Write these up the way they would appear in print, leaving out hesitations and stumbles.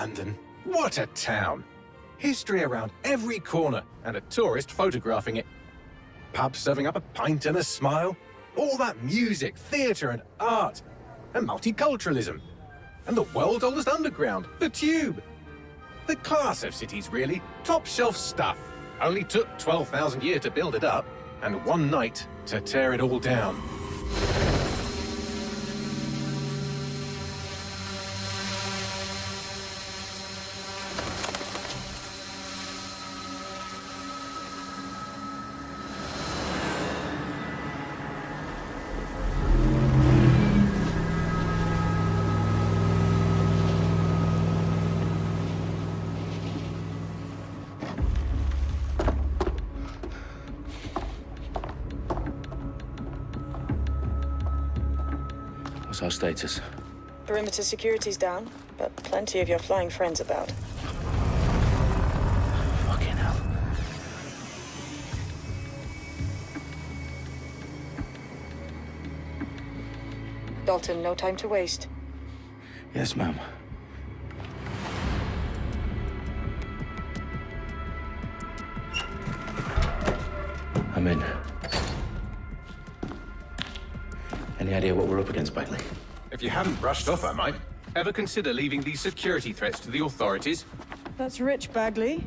London. What a town! History around every corner, and a tourist photographing it. Pubs serving up a pint and a smile. All that music, theatre and art. And multiculturalism. And the world's oldest underground, the Tube. The class of cities, really. Top shelf stuff. Only took 12,000 years to build it up, and one night to tear it all down. What's our status? Perimeter security's down, but plenty of your flying friends about. Fucking hell. Dalton, no time to waste. Yes, ma'am. I'm in. Any idea what we're up against, Bagley? If you haven't brushed off, I might. Ever consider leaving these security threats to the authorities? That's rich, Bagley.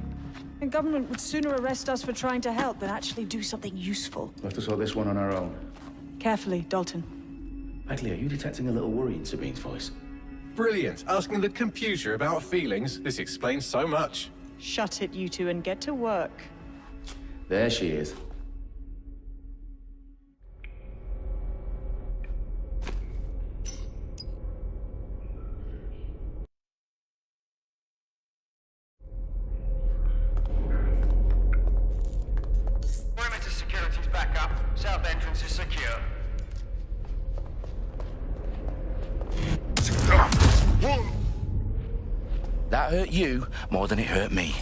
The government would sooner arrest us for trying to help than actually do something useful. We'll have to sort this one on our own. Carefully, Dalton. Bagley, are you detecting a little worry in Sabine's voice? Brilliant. Asking the computer about feelings. This explains so much. Shut it, you two, and get to work. There she is. Perimeter security's back up. South entrance is secure. That hurt you more than it hurt me.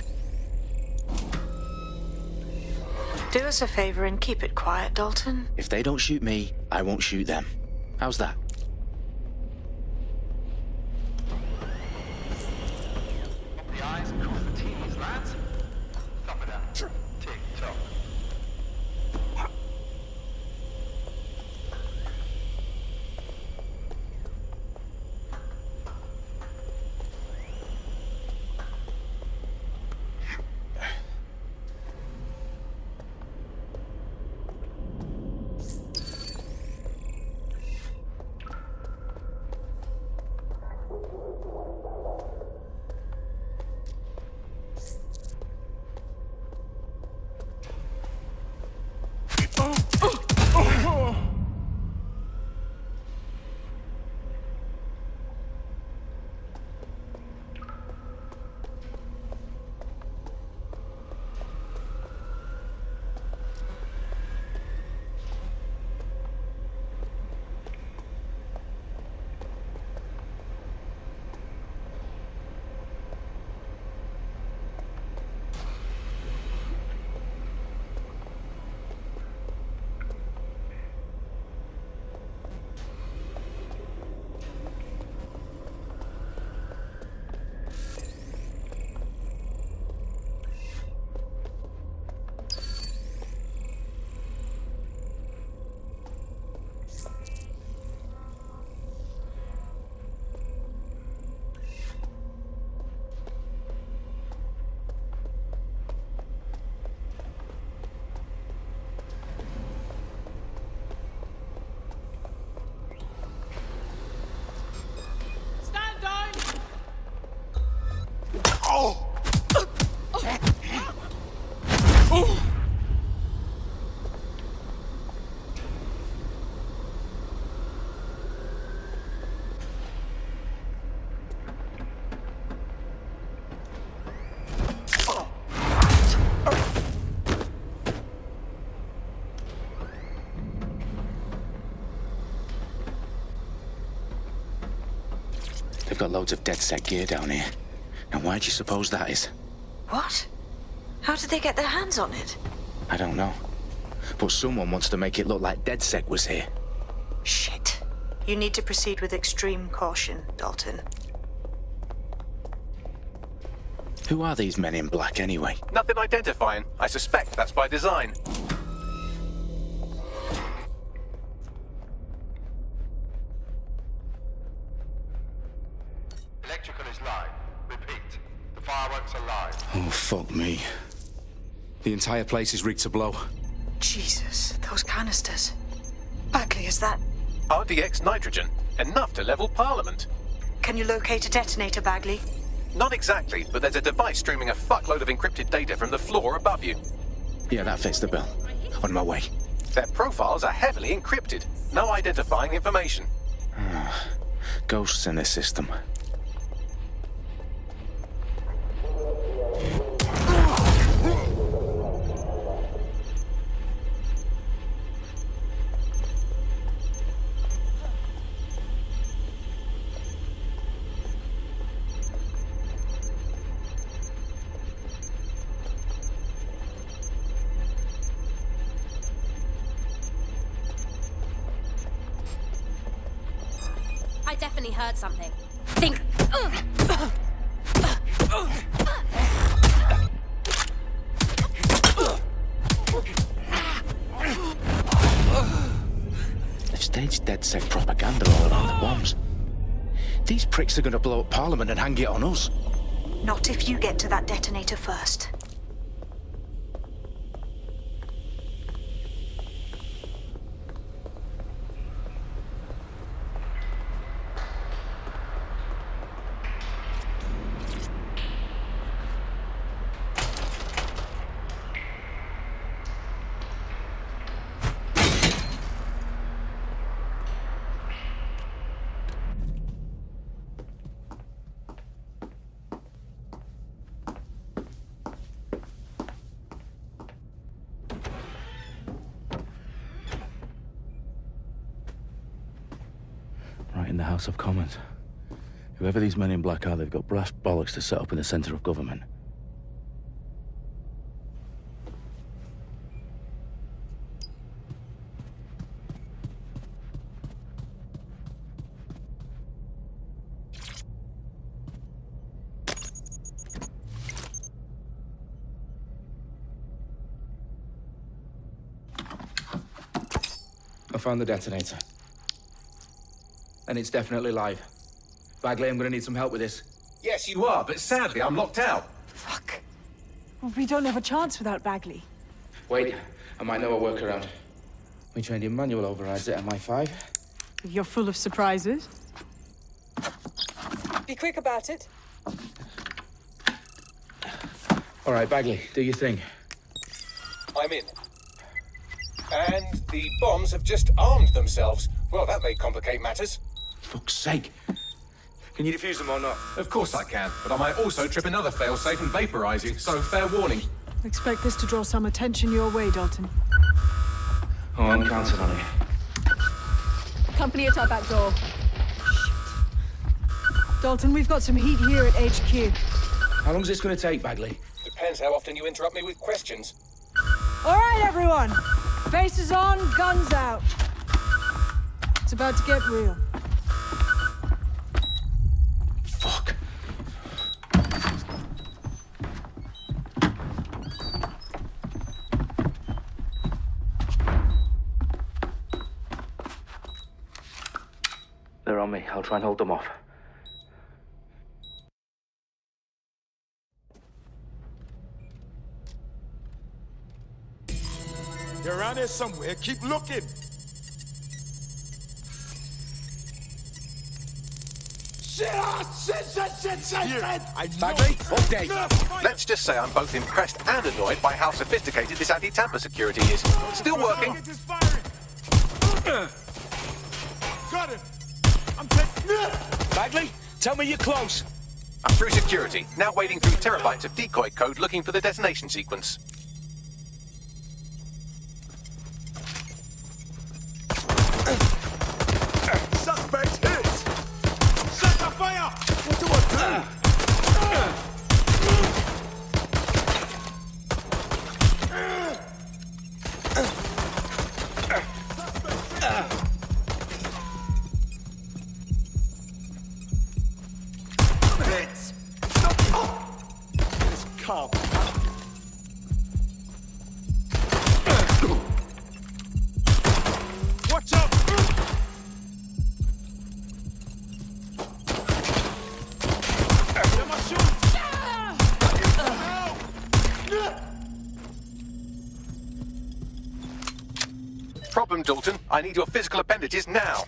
Do us a favor and keep it quiet, Dalton. If they don't shoot me, I won't shoot them. How's that? The I's and cross the T's, lads. Top of that. Tick tock. They've got loads of dead-set gear down here. Now, why do you suppose that is? What? How did they get their hands on it? I don't know. But someone wants to make it look like DedSec was here. Shit. You need to proceed with extreme caution, Dalton. Who are these men in black, anyway? Nothing identifying. I suspect that's by design. Electrical is live. Repeat. The fireworks are live. Oh, fuck me. The entire place is rigged to blow. Jesus, those canisters. Bagley, is that... RDX nitrogen. Enough to level Parliament. Can you locate a detonator, Bagley? Not exactly, but there's a device streaming a fuckload of encrypted data from the floor above you. Yeah, that fits the bill. On my way. Their profiles are heavily encrypted. No identifying information. Ghosts in the system. I definitely heard something. Think. They've staged DedSec propaganda all around the bombs. These pricks are gonna blow up Parliament and hang it on us. Not if you get to that detonator first. Right in the House of Commons. Whoever these men in black are, they've got brass bollocks to set up in the centre of government. I found the detonator. And it's definitely live. Bagley, I'm gonna need some help with this. Yes, you are, but sadly I'm locked out. Fuck. Well, we don't have a chance without Bagley. Wait, I might know a workaround. We trained in manual overrides at MI5. You're full of surprises. Be quick about it. All right, Bagley, do your thing. I'm in. And the bombs have just armed themselves. Well, that may complicate matters. Fuck's sake. Can you defuse them or not? Of course I can, but I might also trip another failsafe and vaporize you, so fair warning. Expect this to draw some attention your way, Dalton. Oh, I'm counting on it. Company at our back door. Dalton, we've got some heat here at HQ. How long's this gonna take, Bagley? Depends how often you interrupt me with questions. All right, everyone. Faces on, guns out. It's about to get real. Fuck. They're on me. I'll try and hold them off. They're around here somewhere. Keep looking. Shit! Here, I know. Bagley, update. Let's just say I'm both impressed and annoyed by how sophisticated this anti-tamper security is. Still working. Get this firing. Got him. I'm taking. Bagley, tell me you're close. I'm through security, now wading through terabytes of decoy code looking for the detonation sequence. Suspect hit. Set the fire. What do I do? Hits. Stop. Calm. Watch out! Let my shoot! Problem, Dalton. I need your physical appendages now.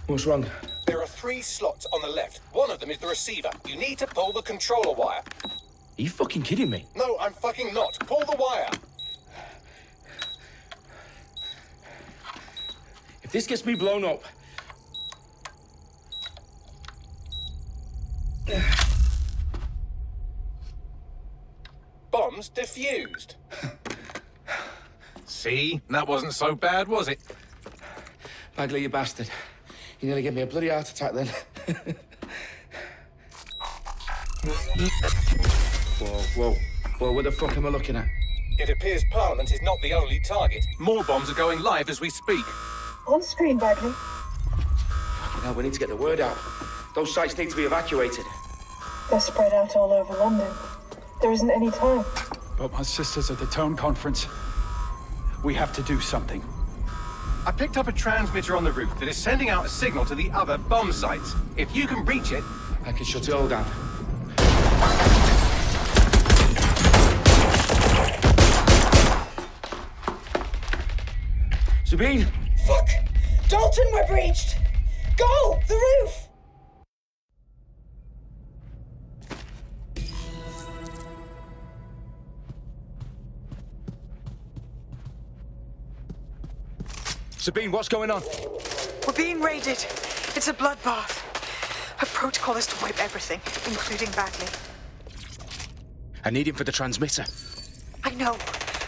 What's wrong? There are 3 slots on the left. One of them is the receiver. You need to pull the controller wire. Are you fucking kidding me? No, I'm fucking not. Pull the wire. If this gets me blown up... Bombs defused. See? That wasn't so bad, was it? Bagley, you bastard. You nearly gave me a bloody heart attack then. Whoa. What the fuck am I looking at? It appears Parliament is not the only target. More bombs are going live as we speak. On screen, Bagley. Fucking hell, we need to get the word out. Those sites need to be evacuated. They're spread out all over London. There isn't any time. But my sister's at the town conference. We have to do something. I picked up a transmitter on the roof that is sending out a signal to the other bomb sites. If you can reach it... I can shut it all down. Sabine! Fuck! Dalton, we're breached! Go! The roof! Sabine, what's going on? We're being raided. It's a bloodbath. Her protocol is to wipe everything, including Bagley. I need him for the transmitter. I know,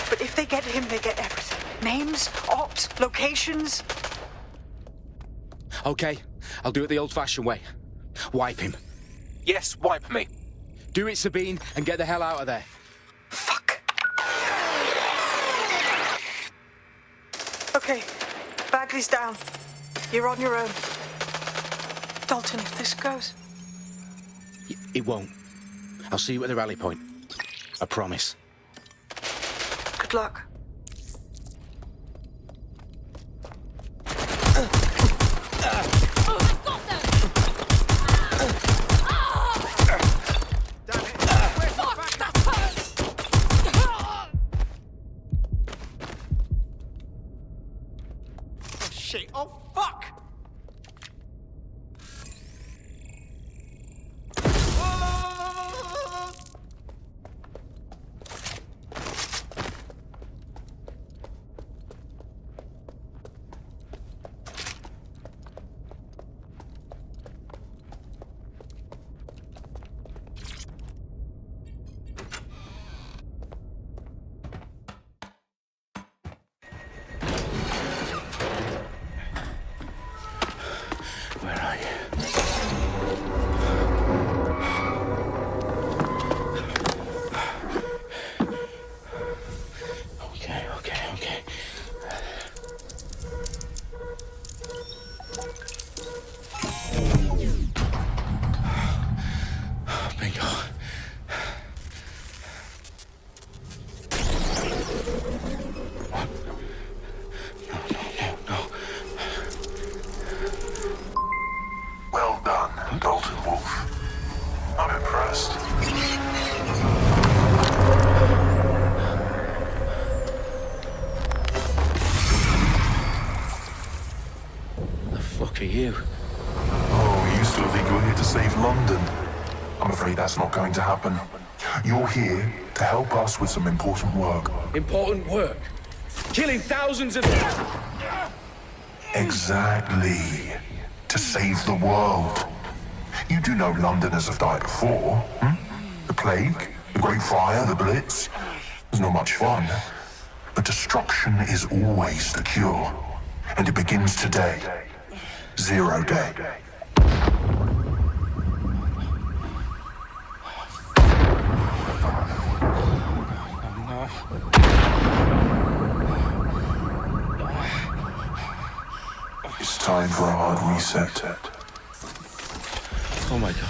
but if they get him, they get everything. Names, ops, locations. Okay, I'll do it the old-fashioned way. Wipe him. Yes, wipe me. Do it, Sabine, and get the hell out of there. Fuck. Okay, Bagley's down. You're on your own. Dalton, if this goes... It won't. I'll see you at the rally point. I promise. Good luck. Shit. Oh, fuck! Where are you? Okay. Bingo. What? No. Well done, Dalton Wolf. I'm impressed. The fuck are you? Oh, you still think you're here to save London? I'm afraid that's not going to happen. You're here to help us with some important work. Important work. Killing thousands of... Exactly. To save the world. You do know Londoners have died before, hmm? The plague, the Great Fire, the Blitz. It's not much fun. But destruction is always the cure. And it begins today. 0 day. It's time for a hard reset. Oh my god.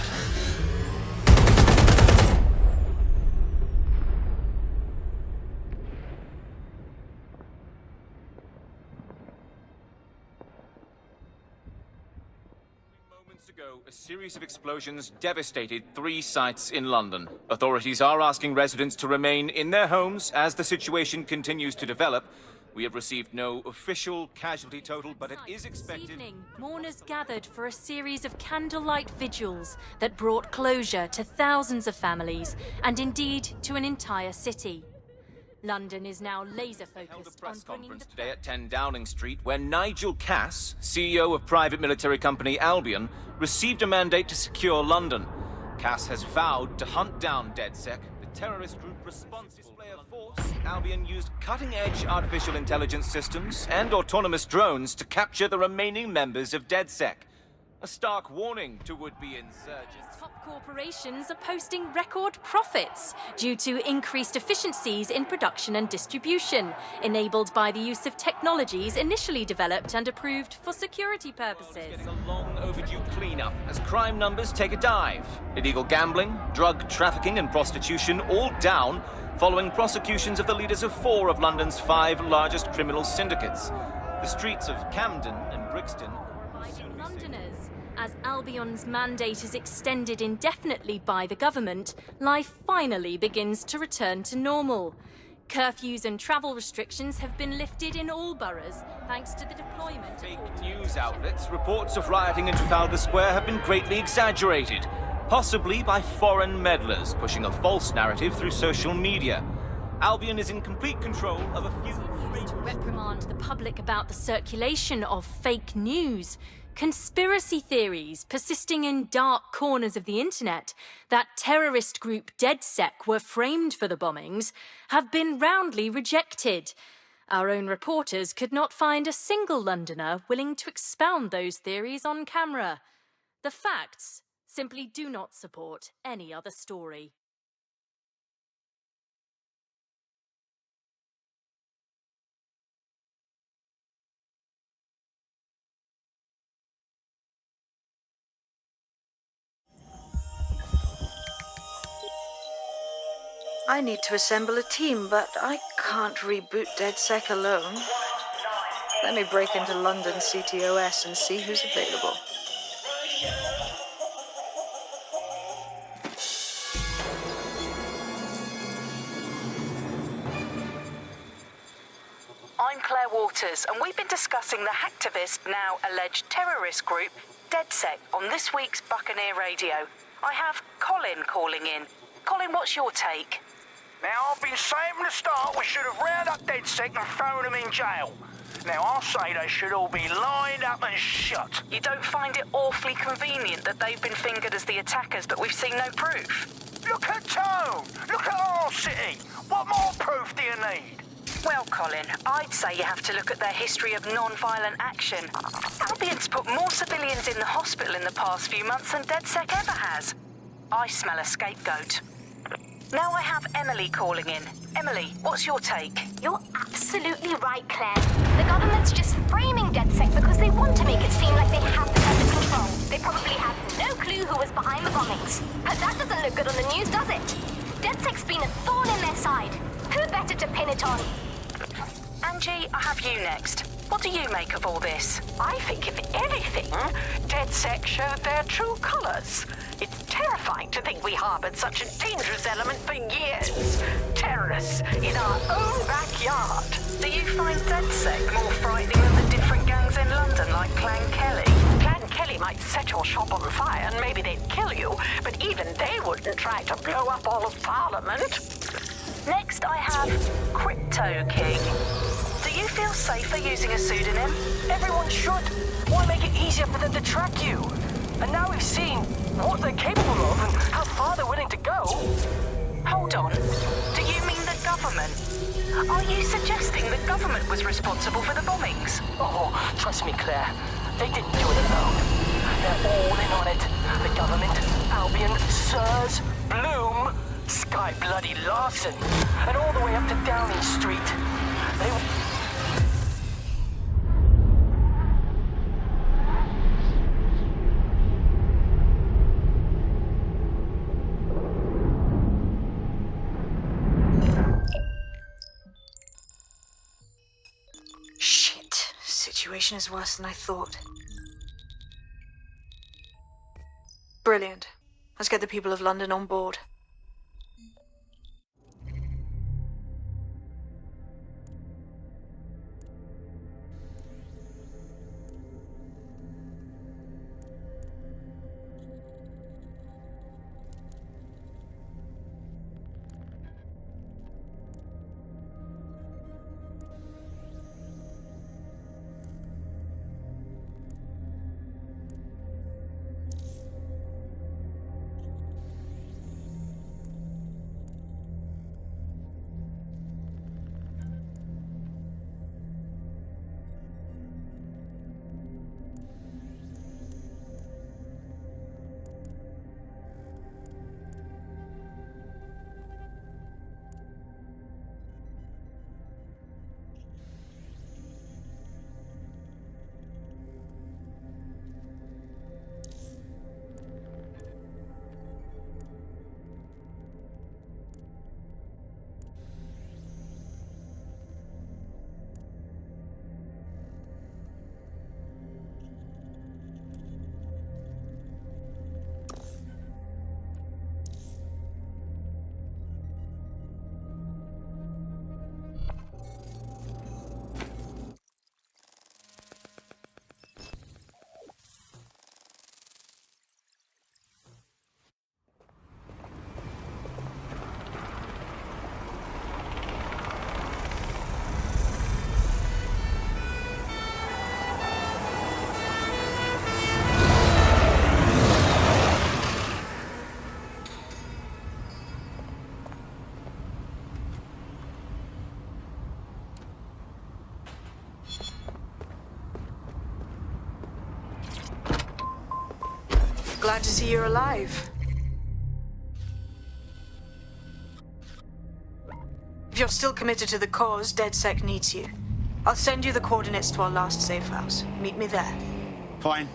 Moments ago, a series of explosions devastated 3 sites in London. Authorities are asking residents to remain in their homes as the situation continues to develop. We have received no official casualty total, but it is expected... This evening, mourners gathered for a series of candlelight vigils that brought closure to thousands of families, and indeed to an entire city. London is now laser-focused held a press on conference today at 10 Downing Street, where Nigel Cass, CEO of private military company Albion, received a mandate to secure London. Cass has vowed to hunt down DedSec, the terrorist group responsible for display of force. Albion used cutting-edge artificial intelligence systems and autonomous drones to capture the remaining members of DedSec. A stark warning to would-be insurgents. Top corporations are posting record profits due to increased efficiencies in production and distribution, enabled by the use of technologies initially developed and approved for security purposes. Getting a long overdue cleanup as crime numbers take a dive. Illegal gambling, drug trafficking and prostitution all down following prosecutions of the leaders of 4 of London's 5 largest criminal syndicates. The streets of Camden and Brixton Londoners. As Albion's mandate is extended indefinitely by the government, life finally begins to return to normal. Curfews and travel restrictions have been lifted in all boroughs, thanks to the deployment of... Fake news outlets, reports of rioting in Trafalgar Square have been greatly exaggerated, possibly by foreign meddlers pushing a false narrative through social media. Albion is in complete control of a few... to reprimand the public about the circulation of fake news. Conspiracy theories persisting in dark corners of the internet that terrorist group DedSec were framed for the bombings have been roundly rejected. Our own reporters could not find a single Londoner willing to expound those theories on camera. The facts simply do not support any other story. I need to assemble a team, but I can't reboot DedSec alone. Let me break into London CTOS and see who's available. I'm Claire Waters, and we've been discussing the hacktivist, now alleged terrorist group, DedSec, on this week's Buccaneer Radio. I have Colin calling in. Colin, what's your take? Now, I've been saying from the start we should have rounded up DedSec and thrown them in jail. Now, I'll say they should all be lined up and shot. You don't find it awfully convenient that they've been fingered as the attackers, but we've seen no proof? Look at Tone! Look at our city! What more proof do you need? Well, Colin, I'd say you have to look at their history of non-violent action. Albion's put more civilians in the hospital in the past few months than DedSec ever has. I smell a scapegoat. Now I have Emily calling in. Emily, what's your take? You're absolutely right, Claire. The government's just framing DedSec because they want to make it seem like they have this under control. They probably have no clue who was behind the bombings. But that doesn't look good on the news, does it? DedSec's been a thorn in their side. Who better to pin it on? Angie, I have you next. What do you make of all this? I think, if anything, DedSec showed their true colours. It's terrifying to think we harboured such a dangerous element for years. Terrorists in our own backyard. Do you find DedSec more frightening than the different gangs in London, like Clan Kelly? Clan Kelly might set your shop on fire and maybe they'd kill you, but even they wouldn't try to blow up all of Parliament. Next, I have Crypto King. Do you feel safer using a pseudonym? Everyone should. Why make it easier for them to track you? And now we've seen what they're capable of and how far they're willing to go. Hold on. Do you mean the government? Are you suggesting the government was responsible for the bombings? Oh, trust me, Claire. They didn't do it alone. They're all in on it. The government, Albion, Sirs, Bloom, Sky Bloody Larson, and all the way up to Downing Street. Situation is worse than I thought. Brilliant. Let's get the people of London on board. Glad to see you're alive. If you're still committed to the cause, DedSec needs you. I'll send you the coordinates to our last safe house. Meet me there. Fine.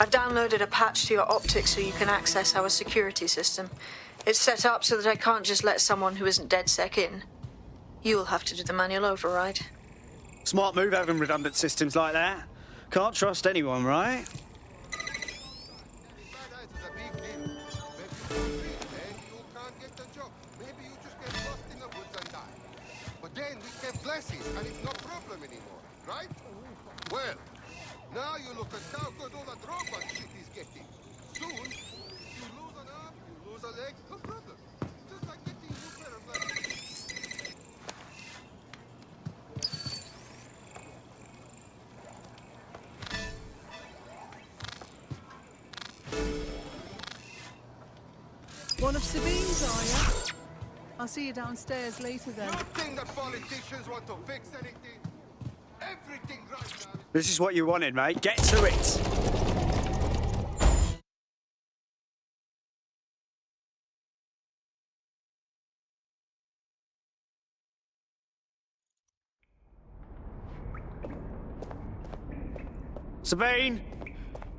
I've downloaded a patch to your optics so you can access our security system. It's set up so that I can't just let someone who isn't DedSec in. You'll have to do the manual override. Smart move having redundant systems like that. Can't trust anyone, right? But then we have glasses and it's no problem anymore, right? Well, now you look at how good all that robot shit is getting. Soon, you lose an arm, you lose a leg, no problem. Just like getting a new pair of glasses. One of Sabine's, are you? I'll see you downstairs later then. You think that politicians want to fix anything? Everything right now. This is what you wanted, mate. Get to it. Sabine?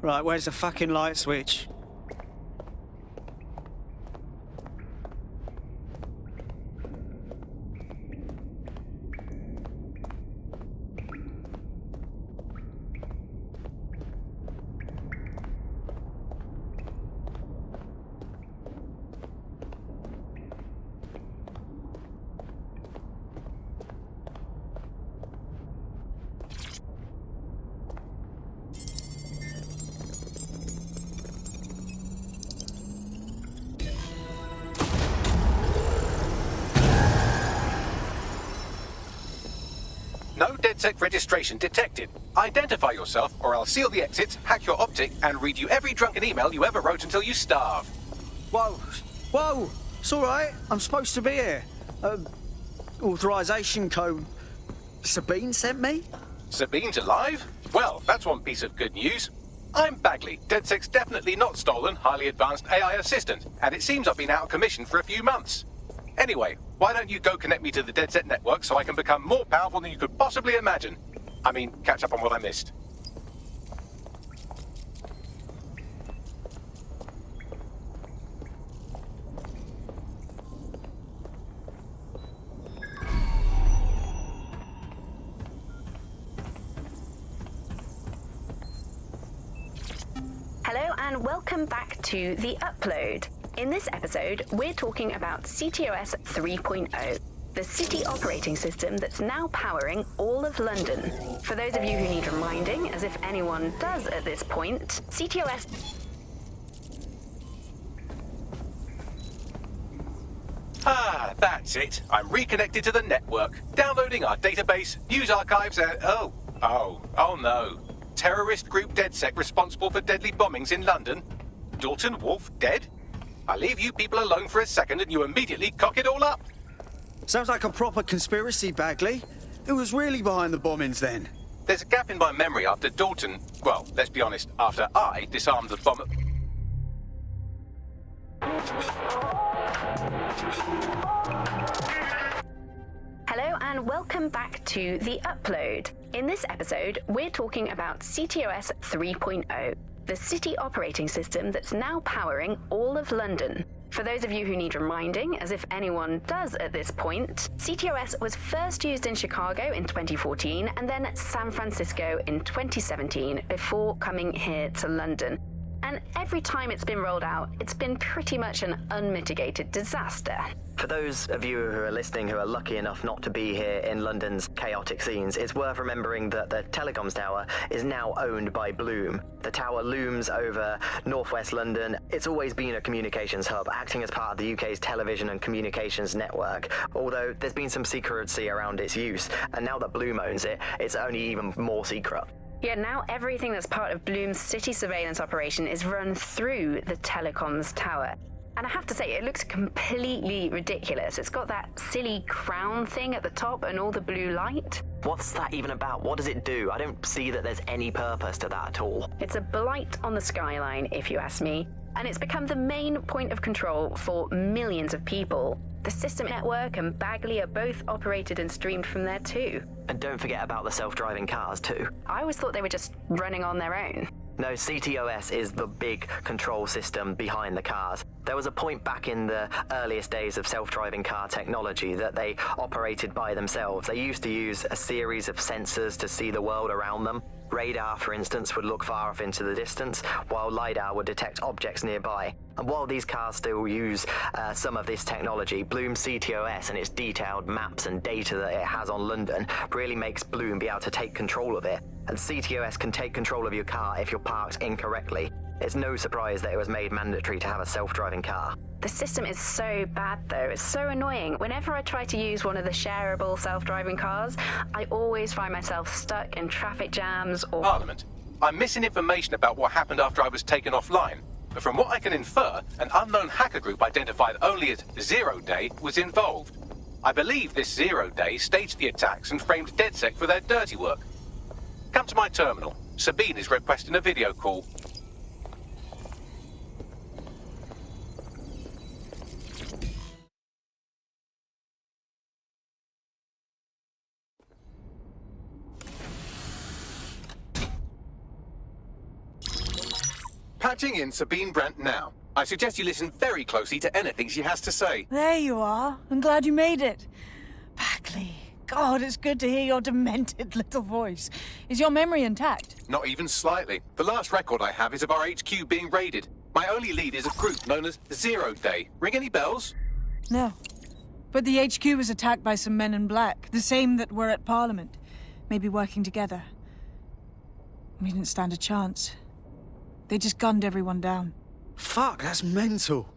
Right, where's the fucking light switch? No DedSec registration detected. Identify yourself, or I'll seal the exits, hack your optic, and read you every drunken email you ever wrote until you starve. Whoa! Whoa! It's all right. I'm supposed to be here. Authorization code. Sabine sent me? Sabine's alive? Well, that's one piece of good news. I'm Bagley, DedSec's definitely not stolen, highly advanced AI assistant, and it seems I've been out of commission for a few months. Anyway, why don't you go connect me to the DedSec network so I can become more powerful than you could possibly imagine? I mean, catch up on what I missed. Hello and welcome back to The Upload. In this episode, we're talking about CTOS 3.0, the city operating system that's now powering all of London. For those of you who need reminding, as if anyone does at this point, CTOS... Ah, that's it. I'm reconnected to the network, downloading our database, news archives, and... Oh no. Terrorist group DedSec responsible for deadly bombings in London? Dalton Wolf dead? I leave you people alone for a second and you immediately cock it all up. Sounds like a proper conspiracy, Bagley. Who was really behind the bombings then? There's a gap in my memory after Dalton... Well, let's be honest, after I disarmed the bomb... Hello and welcome back to The Upload. In this episode, we're talking about CTOS 3.0, the city operating system that's now powering all of London. For those of you who need reminding, as if anyone does at this point, CTOS was first used in Chicago in 2014 and then San Francisco in 2017 before coming here to London. And every time it's been rolled out, it's been pretty much an unmitigated disaster. For those of you who are listening who are lucky enough not to be here in London's chaotic scenes, it's worth remembering that the telecoms tower is now owned by Bloom. The tower looms over northwest London. It's always been a communications hub, acting as part of the UK's television and communications network, although there's been some secrecy around its use, and now that Bloom owns it, it's only even more secret. Yeah, now everything that's part of Bloom's city surveillance operation is run through the telecoms tower. And I have to say, it looks completely ridiculous. It's got that silly crown thing at the top and all the blue light. What's that even about? What does it do? I don't see that there's any purpose to that at all. It's a blight on the skyline, if you ask me. And it's become the main point of control for millions of people. The system network and Bagley are both operated and streamed from there too. And don't forget about the self-driving cars too. I always thought they were just running on their own. No, CTOS is the big control system behind the cars. There was a point back in the earliest days of self-driving car technology that they operated by themselves. They used to use a series of sensors to see the world around them. Radar, for instance, would look far off into the distance, while LiDAR would detect objects nearby. And while these cars still use some of this technology, Bloom CTOS and its detailed maps and data that it has on London really makes Bloom be able to take control of it. And CTOS can take control of your car if you're parked incorrectly. It's no surprise that it was made mandatory to have a self-driving car. The system is so bad though, it's so annoying. Whenever I try to use one of the shareable self-driving cars, I always find myself stuck in traffic jams or... Parliament, I'm missing information about what happened after I was taken offline. But from what I can infer, an unknown hacker group identified only as Zero Day was involved. I believe this Zero Day staged the attacks and framed DedSec for their dirty work. Come to my terminal. Sabine is requesting a video call. Patching in Sabine Brandt now. I suggest you listen very closely to anything she has to say. There you are. I'm glad you made it. Bagley. God, it's good to hear your demented little voice. Is your memory intact? Not even slightly. The last record I have is of our HQ being raided. My only lead is a group known as Zero Day. Ring any bells? No. But the HQ was attacked by some men in black, the same that were at Parliament. Maybe working together. We didn't stand a chance. They just gunned everyone down. Fuck, that's mental.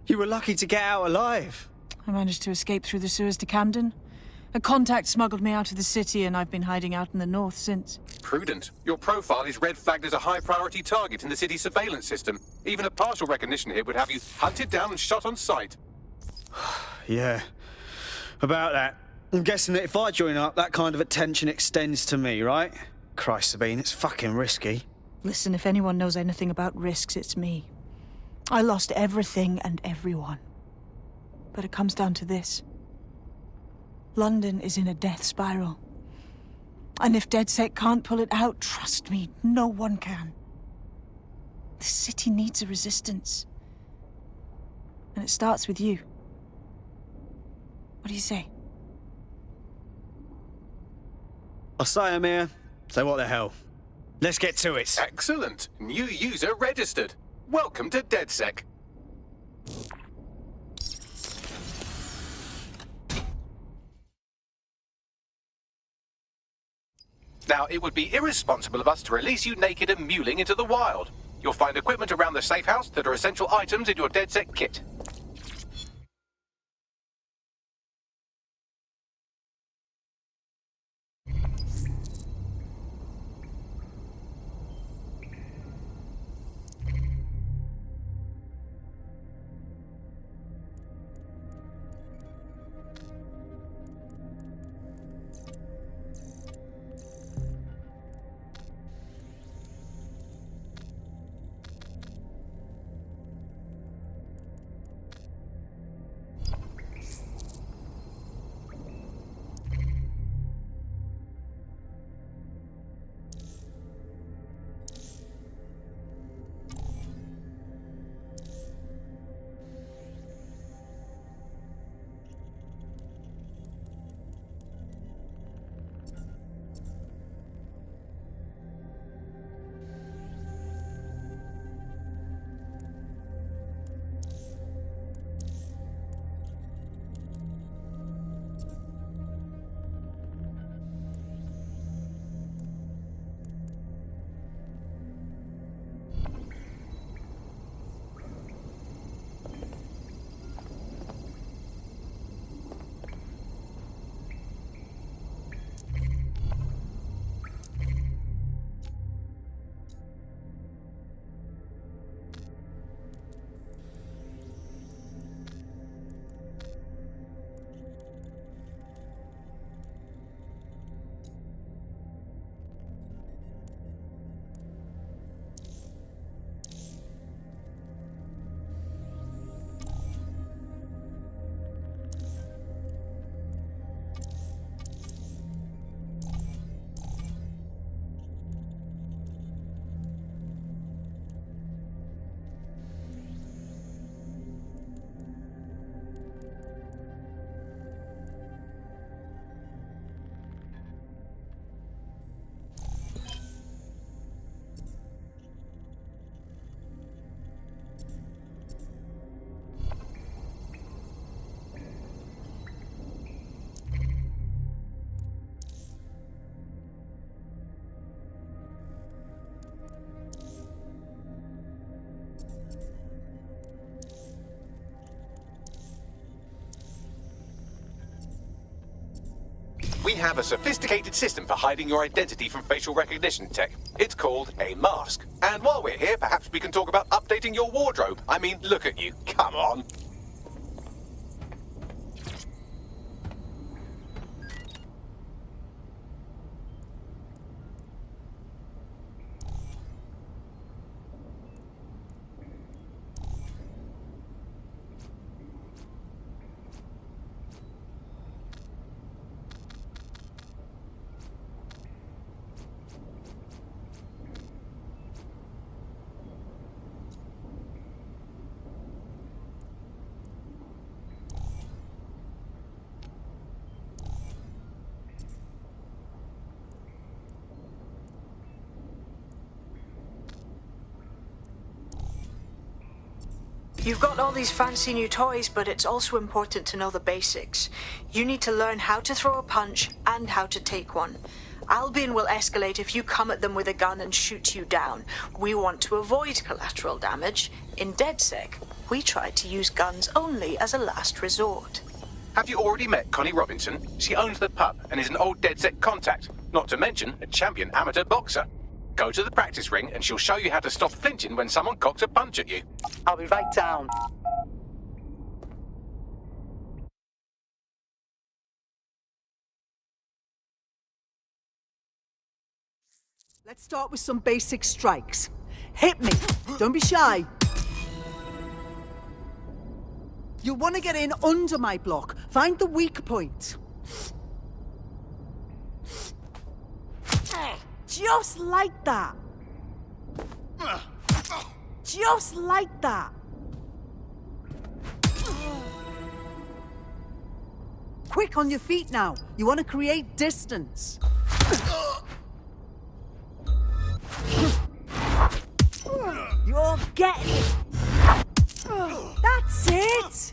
You were lucky to get out alive. I managed to escape through the sewers to Camden. A contact smuggled me out of the city, and I've been hiding out in the north since. Prudent. Your profile is red flagged as a high-priority target in the city's surveillance system. Even a partial recognition here would have you hunted down and shot on sight. Yeah, about that. I'm guessing that if I join up, that kind of attention extends to me, right? Christ, Sabine, it's fucking risky. Listen, if anyone knows anything about risks, it's me. I lost everything and everyone. But it comes down to this. London is in a death spiral. And if DedSec can't pull it out, trust me, no one can. The city needs a resistance. And it starts with you. What do you say? I'll say, Amir. So what the hell? Let's get to it. Excellent. New user registered. Welcome to DedSec. Now, it would be irresponsible of us to release you naked and mewling into the wild. You'll find equipment around the safe house that are essential items in your DedSec kit. We have a sophisticated system for hiding your identity from facial recognition tech. It's called a mask. And while we're here, perhaps we can talk about updating your wardrobe. I mean, look at you. Come on. You've got all these fancy new toys, but it's also important to know the basics. You need to learn how to throw a punch and how to take one. Albion will escalate if you come at them with a gun and shoot you down. We want to avoid collateral damage. In DedSec, we try to use guns only as a last resort. Have you already met Connie Robinson? She owns the pub and is an old DedSec contact, not to mention a champion amateur boxer. Go to the practice ring and she'll show you how to stop flinching when someone cocks a punch at you. I'll be right down. Let's start with some basic strikes. Hit me. Don't be shy. You'll want to get in under my block. Find the weak point. Just like that. Just like that. Quick on your feet now. You want to create distance. You're getting it. That's it.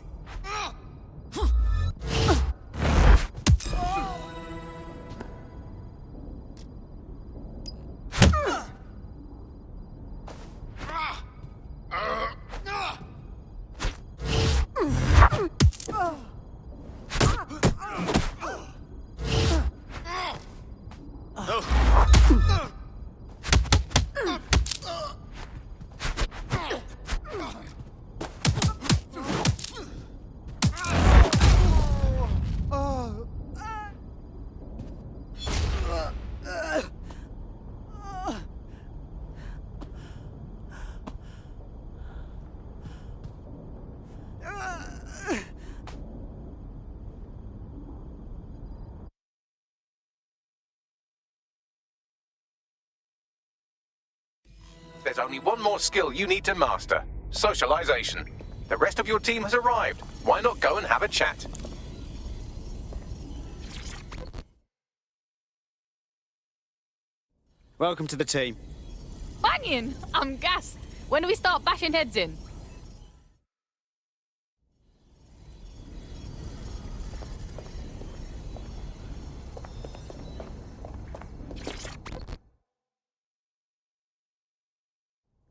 There's only one more skill you need to master: socialization. The rest of your team has arrived. Why not go and have a chat? Welcome to the team. Banging! I'm gassed. When do we start bashing heads in?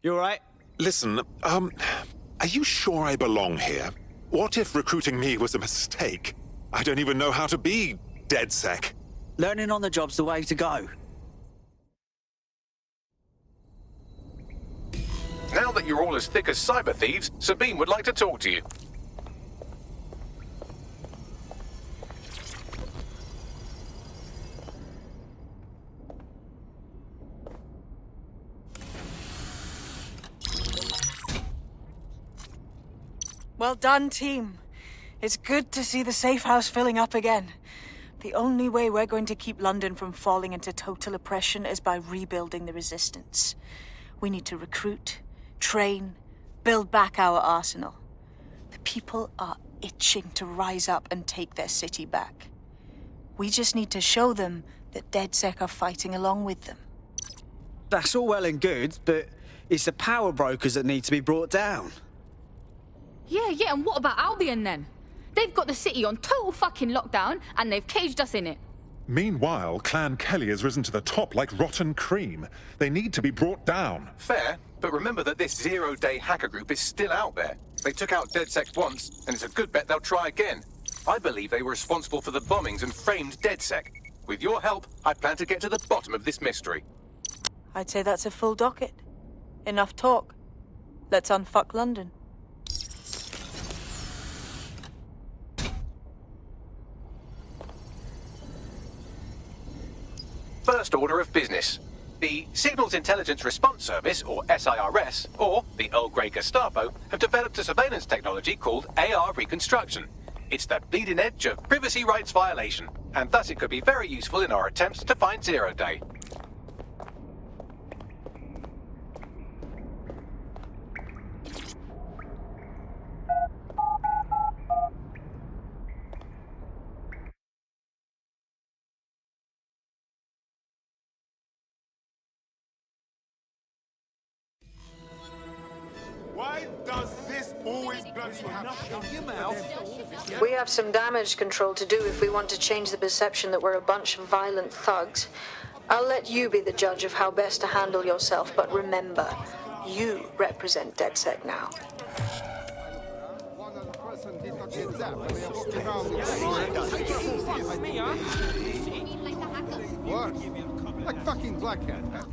You all right? Listen, are you sure I belong here? What if recruiting me was a mistake? I don't even know how to be DedSec. Learning on the job's the way to go. Now that you're all as thick as cyber thieves, Sabine would like to talk to you. Well done, team. It's good to see the safe house filling up again. The only way we're going to keep London from falling into total oppression is by rebuilding the resistance. We need to recruit, train, build back our arsenal. The people are itching to rise up and take their city back. We just need to show them that DedSec are fighting along with them. That's all well and good, but it's the power brokers that need to be brought down. Yeah, and what about Albion then? They've got the city on total fucking lockdown and they've caged us in it. Meanwhile, Clan Kelly has risen to the top like rotten cream. They need to be brought down. Fair, but remember that this zero-day hacker group is still out there. They took out DedSec once, and it's a good bet they'll try again. I believe they were responsible for the bombings and framed DedSec. With your help, I plan to get to the bottom of this mystery. I'd say that's a full docket. Enough talk. Let's unfuck London. First order of business. The Signals Intelligence Response Service, or SIRS, or the Earl Grey Gestapo, have developed a surveillance technology called AR reconstruction. It's the bleeding edge of privacy rights violation, and thus it could be very useful in our attempts to find Zero Day. Why does this always We have some damage control to do if we want to change the perception that we're a bunch of violent thugs. I'll let you be the judge of how best to handle yourself, but remember, you represent DedSec now. What? Like fucking Black Cat, huh?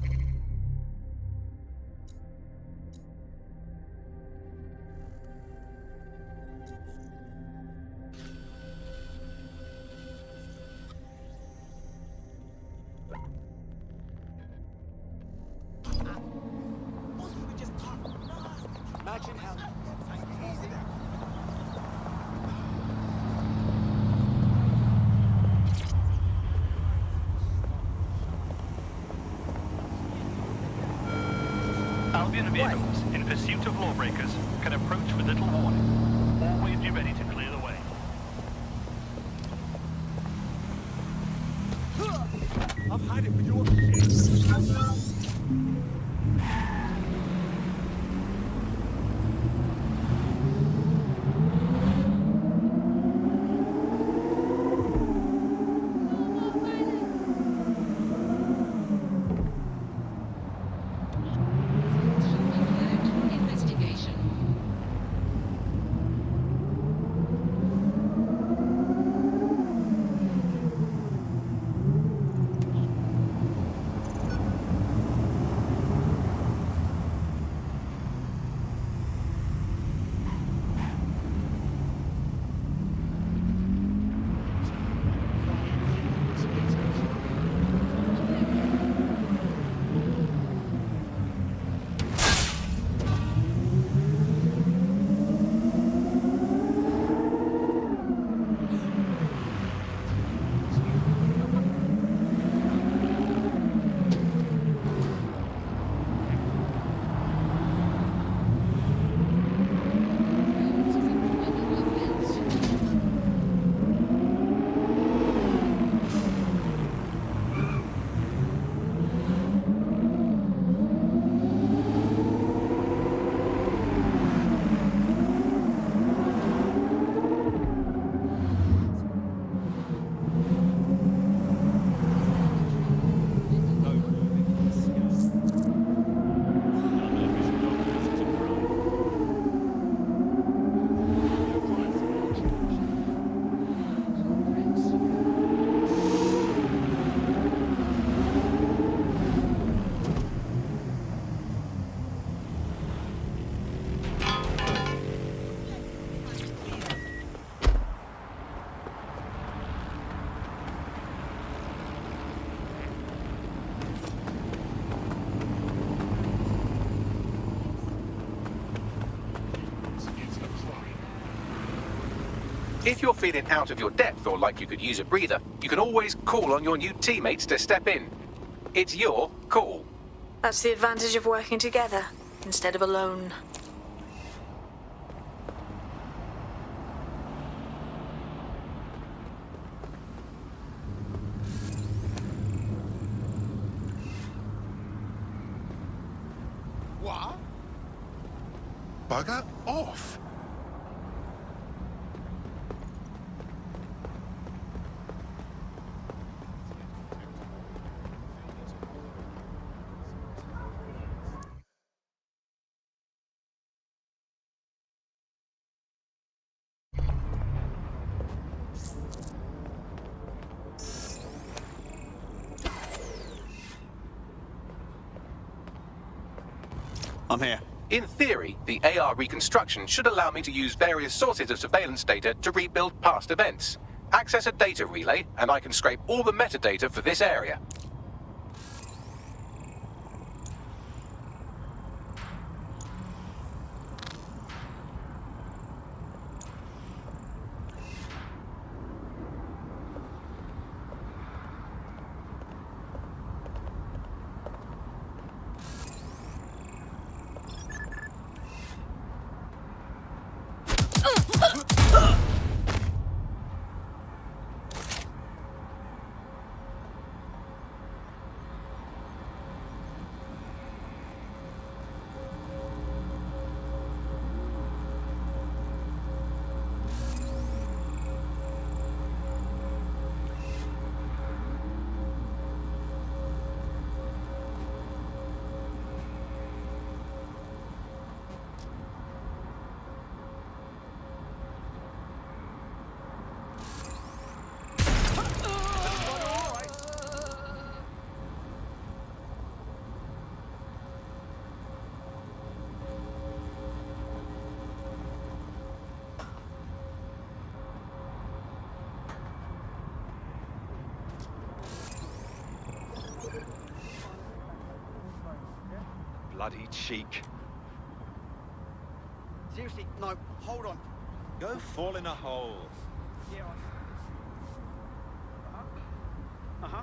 Imagine how... Albion vehicles in pursuit of lawbreakers can approach with little warning. Always be ready to clear the way. I've had it with your... If you're feeling out of your depth or like you could use a breather, you can always call on your new teammates to step in. It's your call. That's the advantage of working together, instead of alone. What? Bugger off! I'm here. In theory, the AR reconstruction should allow me to use various sources of surveillance data to rebuild past events. Access a data relay, and I can scrape all the metadata for this area. Bloody cheek. Seriously, no, hold on. Go fall in a hole. Yeah, Uh-huh.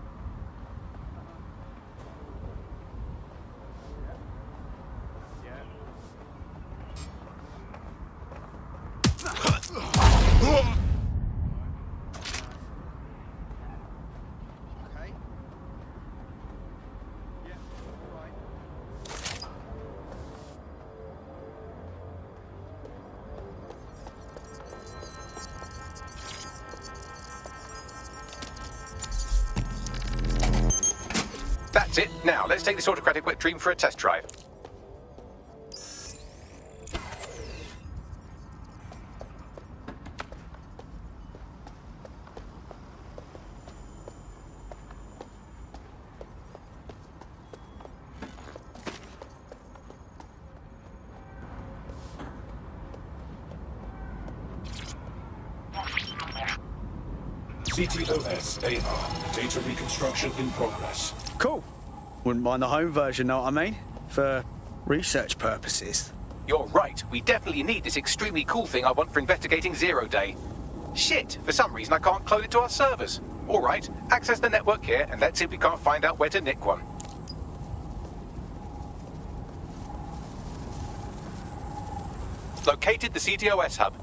That's it. Now, let's take this autocratic wet dream for a test drive. CTOS AR. Data reconstruction in progress. Cool. Wouldn't mind the home version, know what I mean? For research purposes. You're right. We definitely need this extremely cool thing I want for investigating Zero Day. Shit, for some reason I can't clone it to our servers. All right, access the network here, and let's see if we can't find out where to nick one. Located the CTOS hub.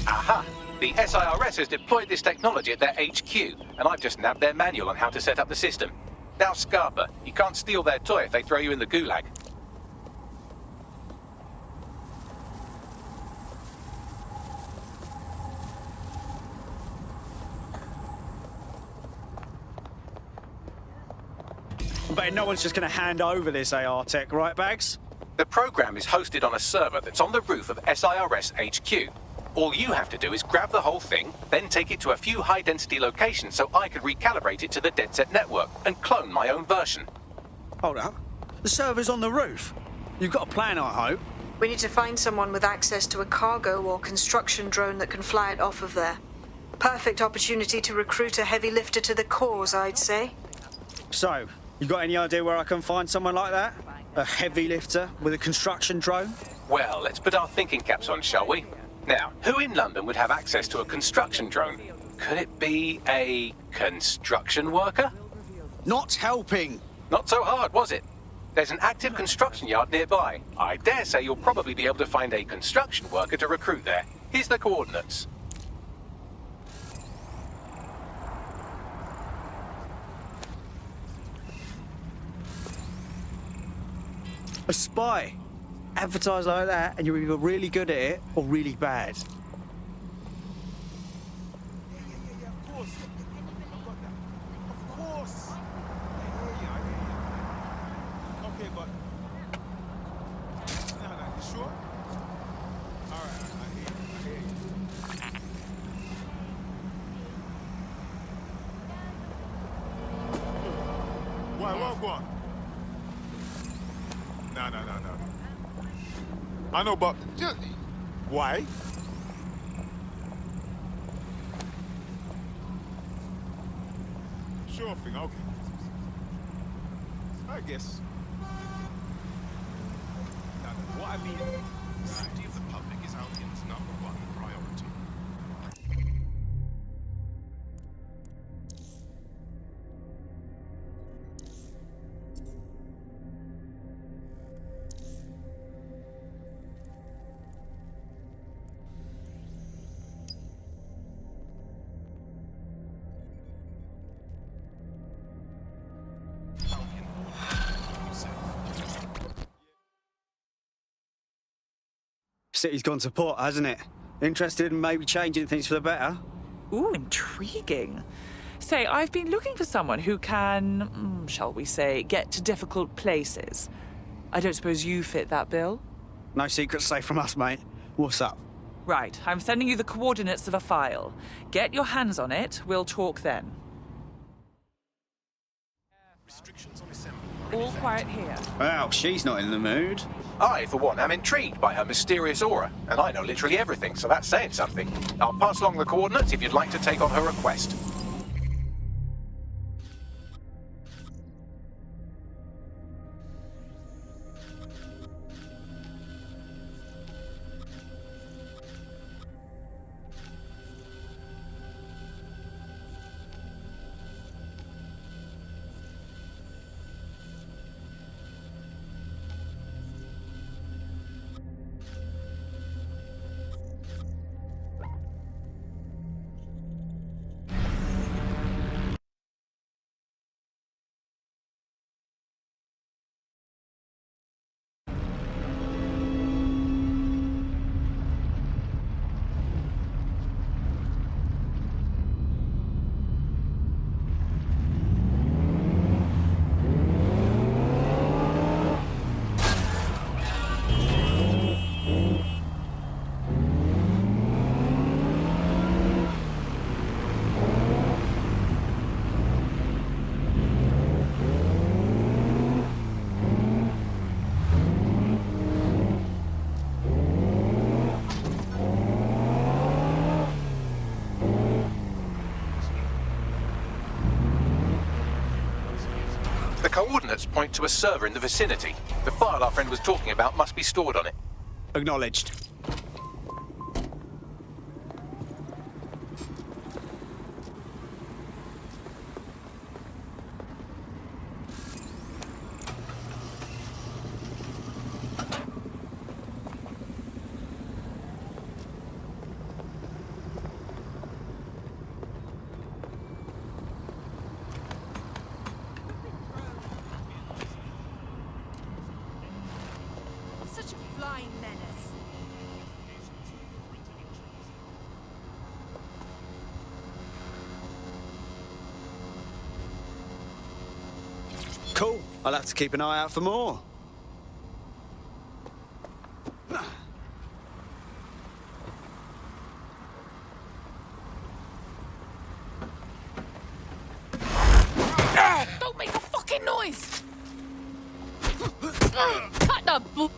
Aha! The SIRS has deployed this technology at their HQ, and I've just nabbed their manual on how to set up the system. Now, Scarpa, you can't steal their toy if they throw you in the gulag. But no one's just going to hand over this AR tech, right, Bags? The program is hosted on a server that's on the roof of SIRS HQ. All you have to do is grab the whole thing, then take it to a few high-density locations so I could recalibrate it to the DedSec network and clone my own version. Hold up. The server's on the roof. You've got a plan, I hope. We need to find someone with access to a cargo or construction drone that can fly it off of there. Perfect opportunity to recruit a heavy lifter to the cause, I'd say. So, you got any idea where I can find someone like that? A heavy lifter with a construction drone? Well, let's put our thinking caps on, shall we? Now, who in London would have access to a construction drone? Could it be a construction worker? Not helping. Not so hard, was it? There's an active construction yard nearby. I dare say you'll probably be able to find a construction worker to recruit there. Here's the coordinates. A spy. Advertise like that and you're either really good at it or really bad. I know, but why? Sure thing, okay. I guess. Now, what I mean, the safety of the public is Albion's #1 priority. City's gone to pot, hasn't it? Interested in maybe changing things for the better? Ooh, intriguing. Say, I've been looking for someone who can, shall we say, get to difficult places. I don't suppose you fit that bill? No secrets safe from us, mate. What's up? Right, I'm sending you the coordinates of a file. Get your hands on it, we'll talk then. Restrictions on assembly. All quiet here. Well, she's not in the mood. I, for one, am intrigued by her mysterious aura, and I know literally everything, so that's saying something. I'll pass along the coordinates if you'd like to take on her request. The coordinates point to a server in the vicinity. The file our friend was talking about must be stored on it. Acknowledged. Such a flying menace. Cool. I'll have to keep an eye out for more. Don't make a fucking noise! Cut the bu-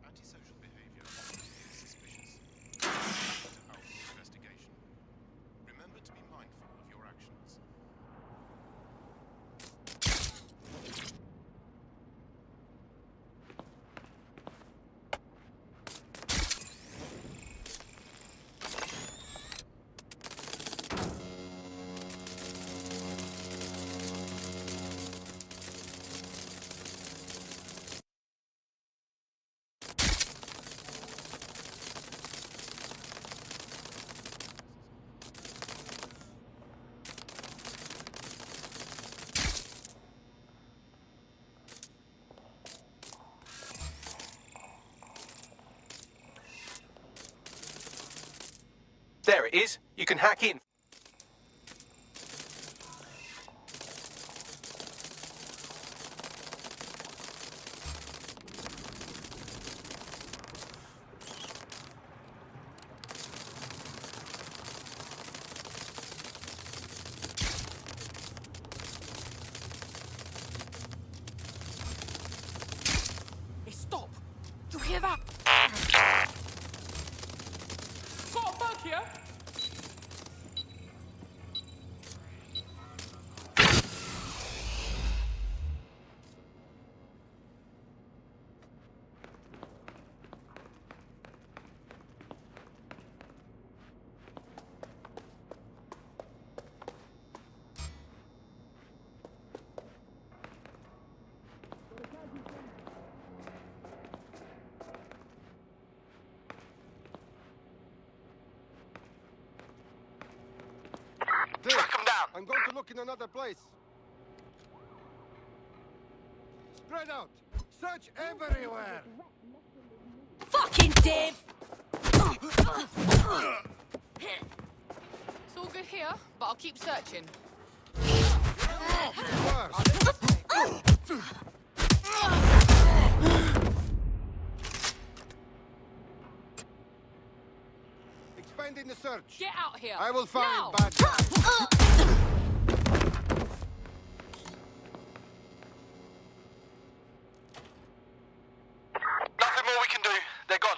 Antisocial behavior is suspicious. Out of investigation. Remember to be mindful of your actions. There it is. You can hack in. Hey, stop! You hear that? Got a bug here? I'm going to look in another place. Spread out. Search everywhere. Fucking Dave! It's all good here, but I'll keep searching. Expanding the search. Get out here! I will find now. bad guys. Nothing more we can do. They're gone.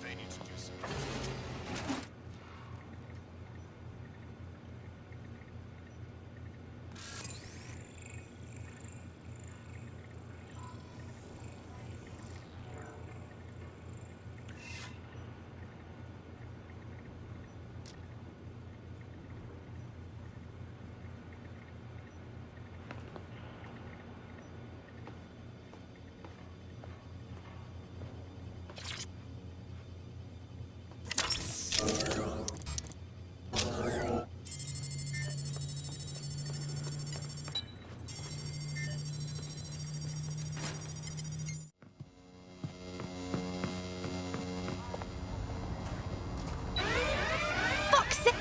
They need to do so. Fuck's sake!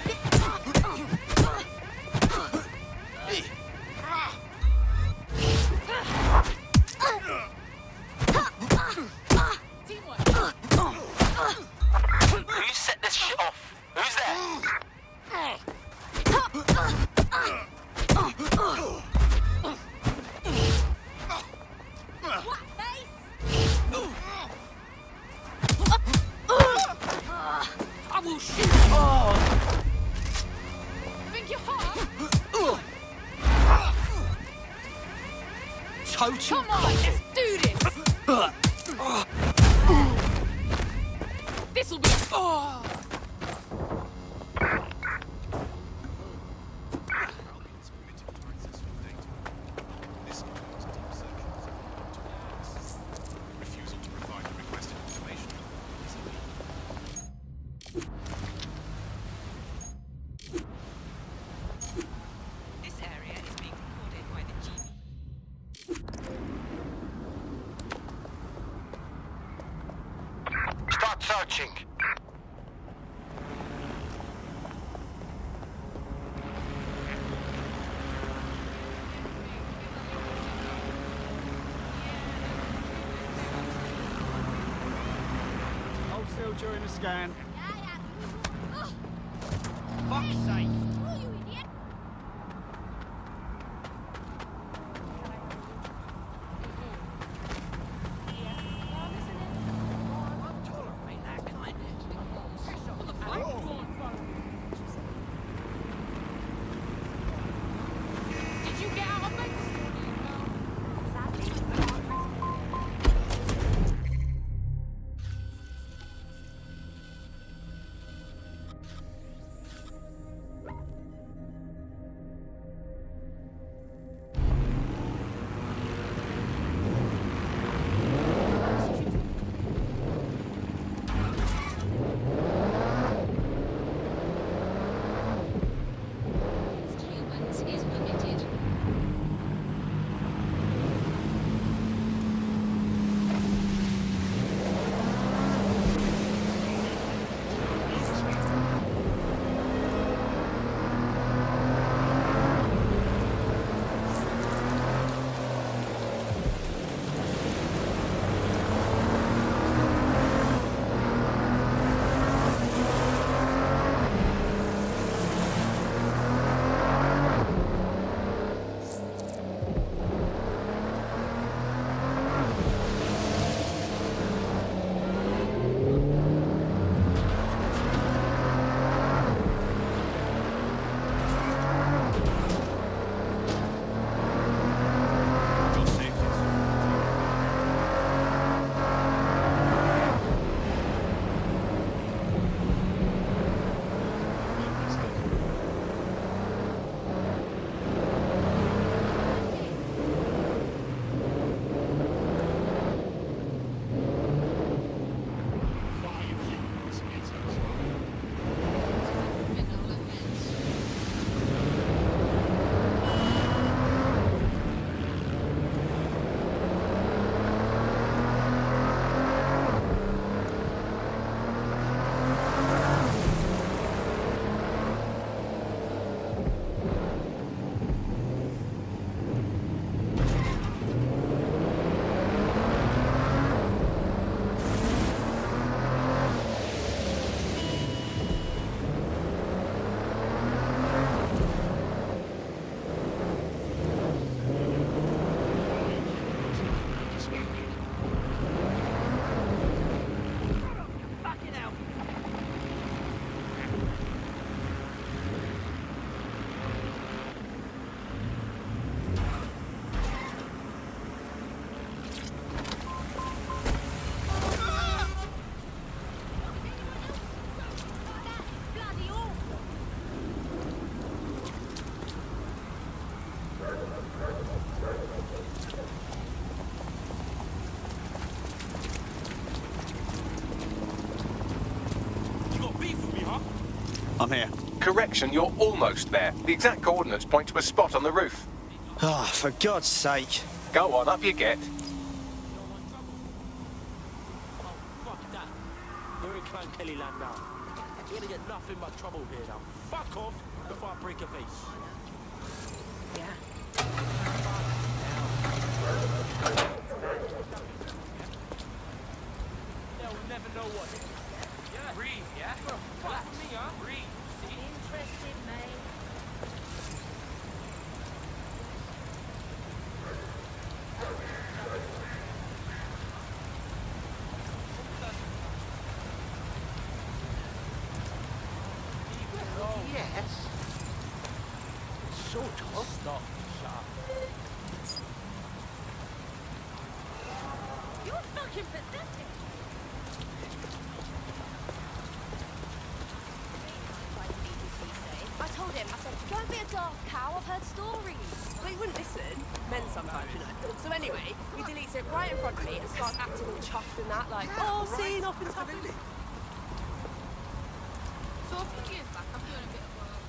Who set this shit off? Who's there? I will shoot! Think you're hot? Total. Come on, let's do this! This'll be... Oh. Albion's permitted to access your data. This involves deep searches of toolkits. Refusal to provide the requested information is illegal. This area is being recorded by the GB. Start searching. Hold still during the scan. Fuck's sake! Did you get out of it? I'm here. Correction, you're almost there. The exact coordinates point to a spot on the roof. Ah, for God's sake. Go on, up you get. We're in Clan Kelly land now. You're gonna get nothing but trouble here now. Fuck off before I break your face. Yeah. They'll never know what. Yeah, breathe, yeah? Fuck me, huh? Breathe. See? Interested, mate. Yes. Sort of. Stop. Shut up. You're fucking pathetic. I told him, I said, don't be a daft cow, I've heard stories. But he wouldn't listen. Men sometimes, you know. So anyway, he deletes it right in front of me and starts acting all chuffed and that, like, oh, see, nothing's happened. So a few years back, I'm doing a bit of work.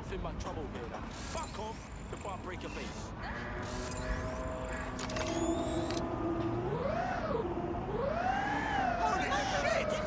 nothing but trouble here now. Fuck off before I break your face. Holy shit!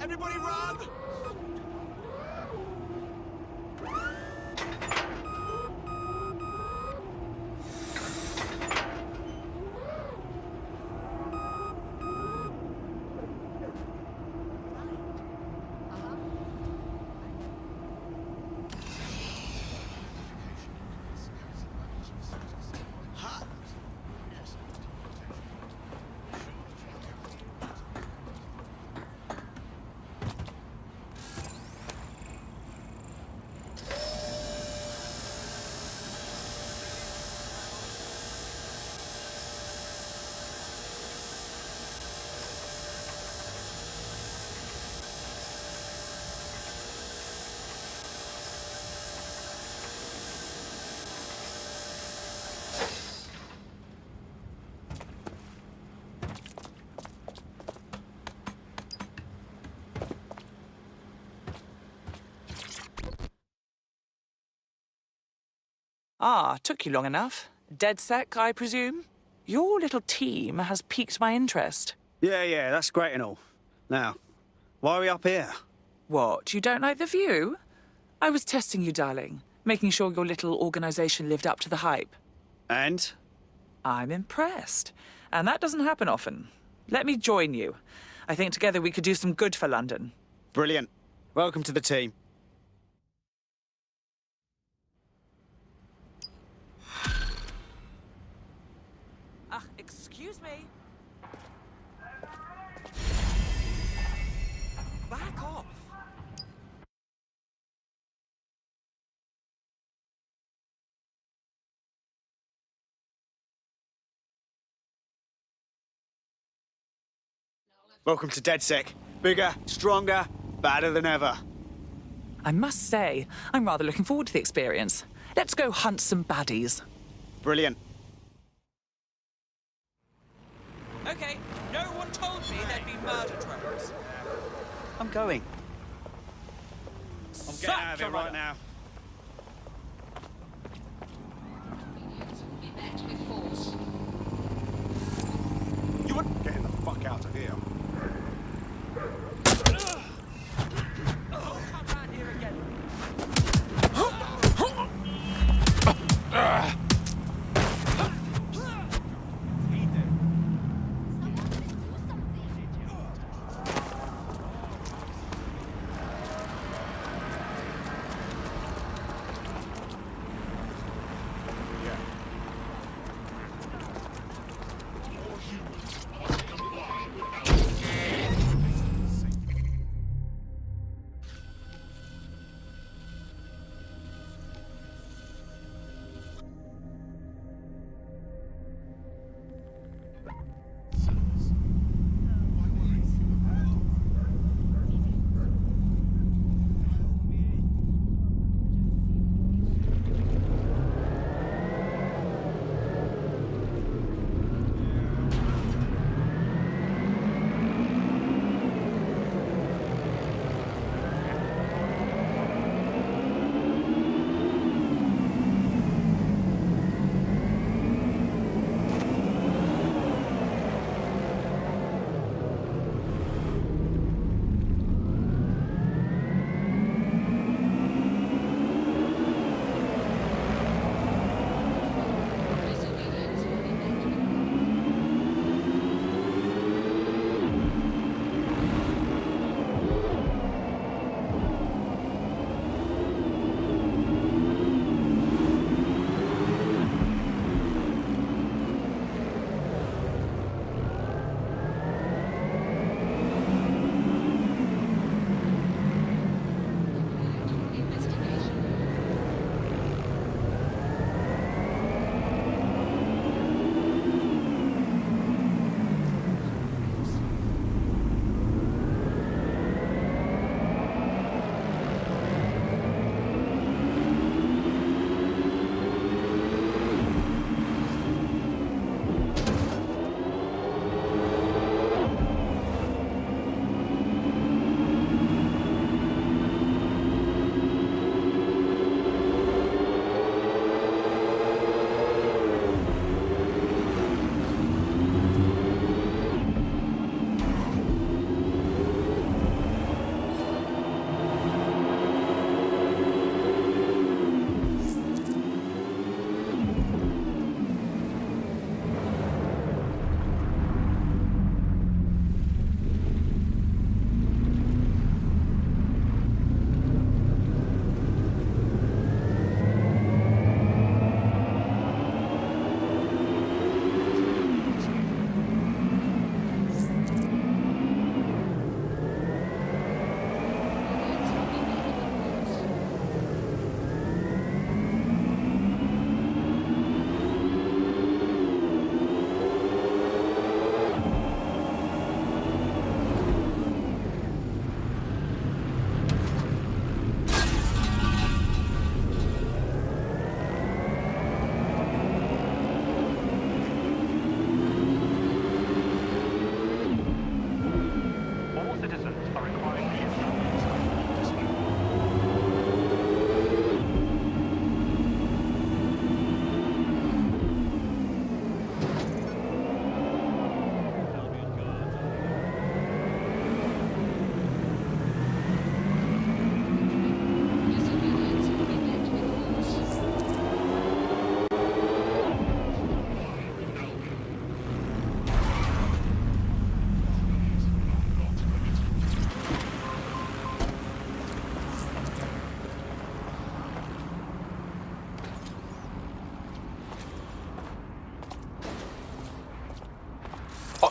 Everybody run! Ah, took you long enough. Dead sec, I presume? Your little team has piqued my interest. Yeah, that's great and all. Now, why are we up here? What, you don't like the view? I was testing you, darling, making sure your little organisation lived up to the hype. And? I'm impressed. And that doesn't happen often. Let me join you. I think together we could do some good for London. Brilliant. Welcome to the team. Excuse me. Back off. Welcome to DedSec. Bigger, stronger, badder than ever. I must say, I'm rather looking forward to the experience. Let's go hunt some baddies. Brilliant. Okay, no one told me there'd be murder drones. I'm going. I'm getting out of here right now. You want getting the fuck out of here? Don't come round here again.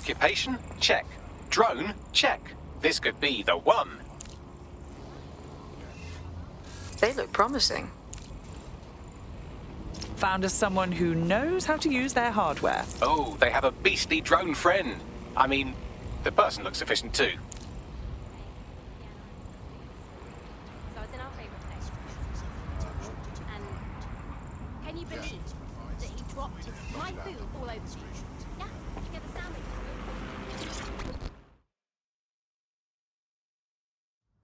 Occupation? Check. Drone? Check. This could be the one. They look promising. Found us someone who knows how to use their hardware. Oh, they have a beastly drone friend. I mean, the person looks efficient too. So it's in our favourite place. And can you believe that he dropped my food all over the street? Yeah, you get the sound.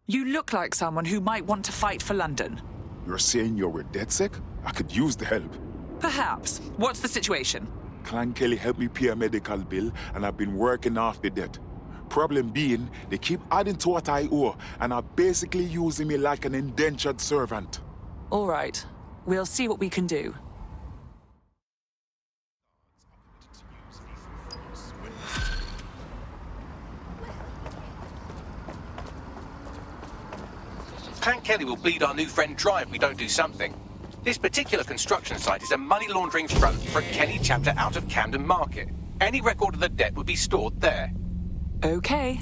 You look like someone who might want to fight for London. You're saying you're with DedSec? I could use the help. Perhaps. What's the situation? Clan Kelly helped me pay a medical bill, and I've been working off the debt. Problem being, they keep adding to what I owe, and are basically using me like an indentured servant. All right. We'll see what we can do. Clan Kelly will bleed our new friend dry if we don't do something. This particular construction site is a money laundering front for a Kelly chapter out of Camden Market. Any record of the debt would be stored there. Okay.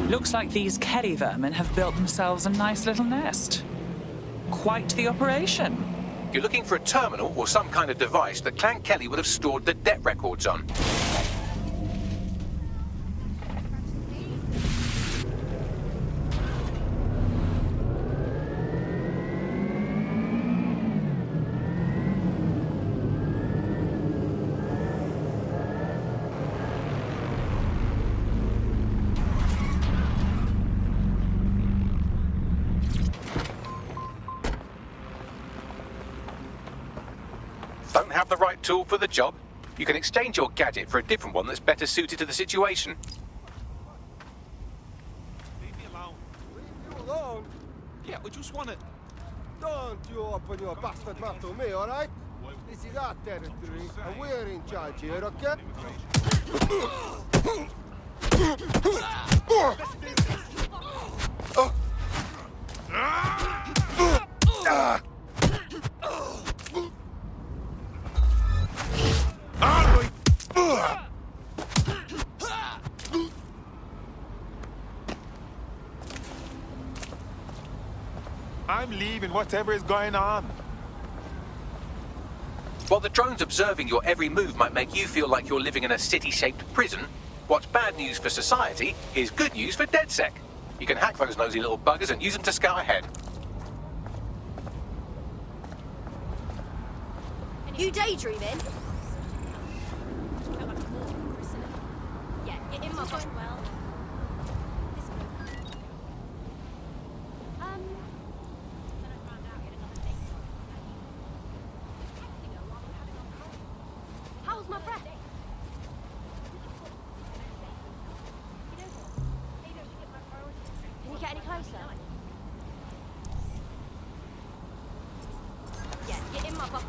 Looks like these Kelly vermin have built themselves a nice little nest. Quite the operation. You're looking for a terminal or some kind of device that Clan Kelly would have stored the debt records on. Don't have the right tool for the job? You can exchange your gadget for a different one that's better suited to the situation. Leave me alone. Leave you alone? Yeah, we just want to... Don't you open your bastard mouth to me, alright? This is our territory, and we're in charge here, okay? I'm leaving, whatever is going on. While the drones observing your every move might make you feel like you're living in a city-shaped prison, what's bad news for society is good news for DedSec. You can hack those nosy little buggers and use them to scout ahead. You daydreaming? Yeah, get in my boat. Well. How's my breath? Can you get any closer? Yeah, get in my bubble.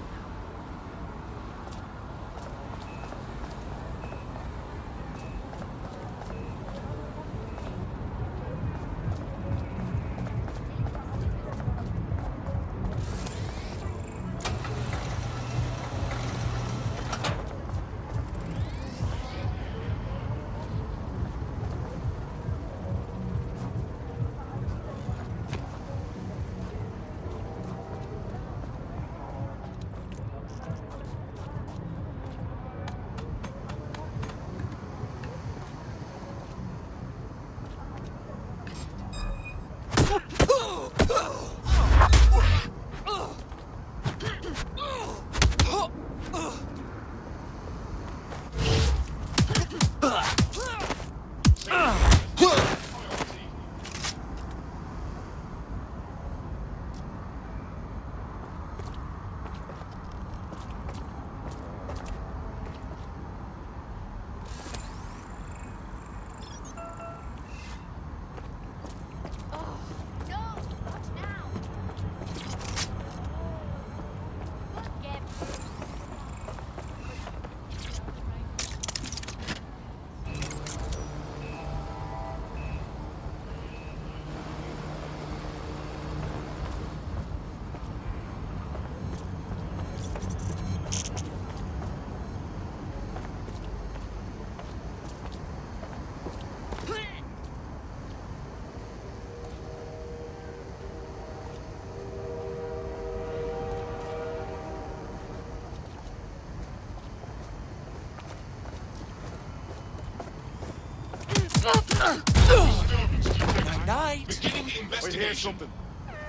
the investigation.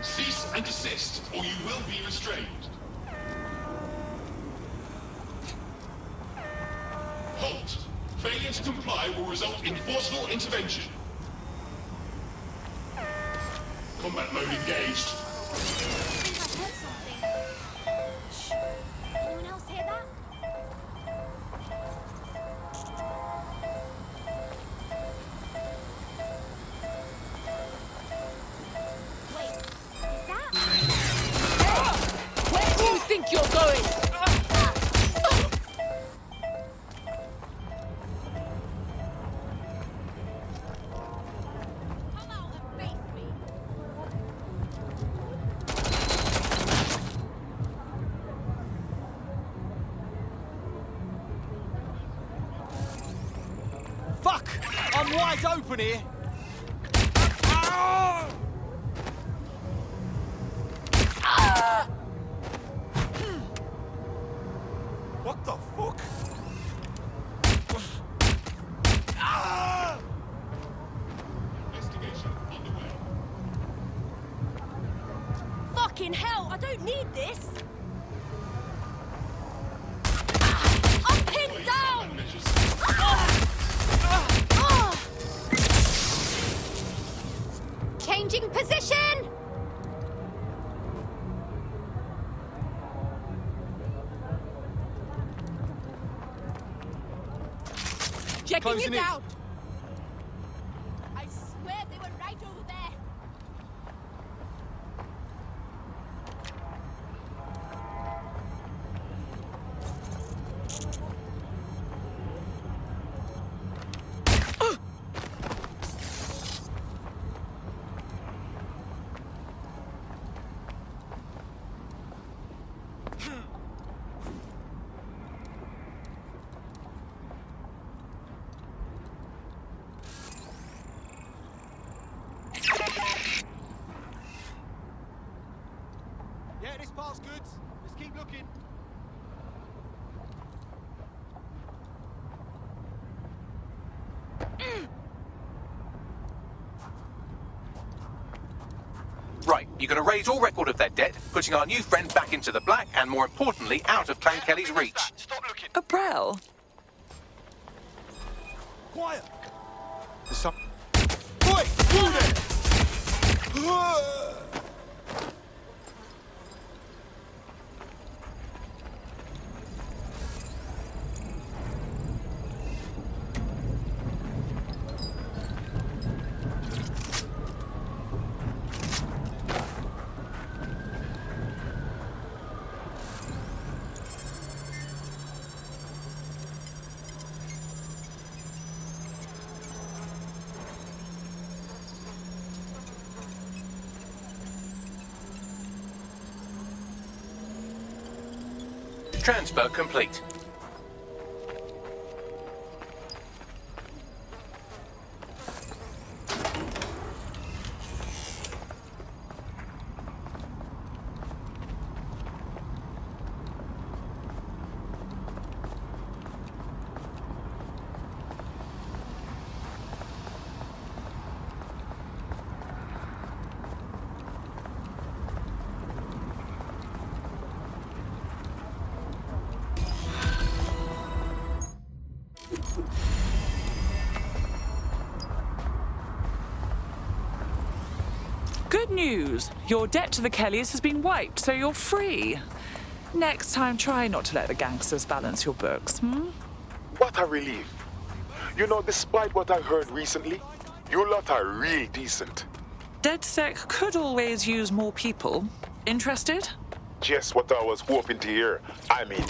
Cease and desist, or you will be restrained. Halt. Failure to comply will result in forceful intervention. Combat mode engaged. Anyone else hear that? Wait, is that? Hey! Where do you think you're going? Fuck! I'm wide open here! Ah! Ah! What the fuck? Ah! Investigation underway. Fucking hell, I don't need this. I'm pinned down! Changing position! Checking Closing it in. out! I swear they were right over there. Yeah, this part's good. Let's keep looking. Right, you're going to raise all record of their debt, putting our new friend back into the black, and more importantly, out of Clan Kelly's reach. Abrel? Quiet! There's some... Oi! You there! Transfer complete. Good news. Your debt to the Kellys has been wiped, so you're free. Next time, try not to let the gangsters balance your books, What a relief. You know, despite what I heard recently, you lot are real decent. DedSec could always use more people. Interested? Just what I was hoping to hear. I mean...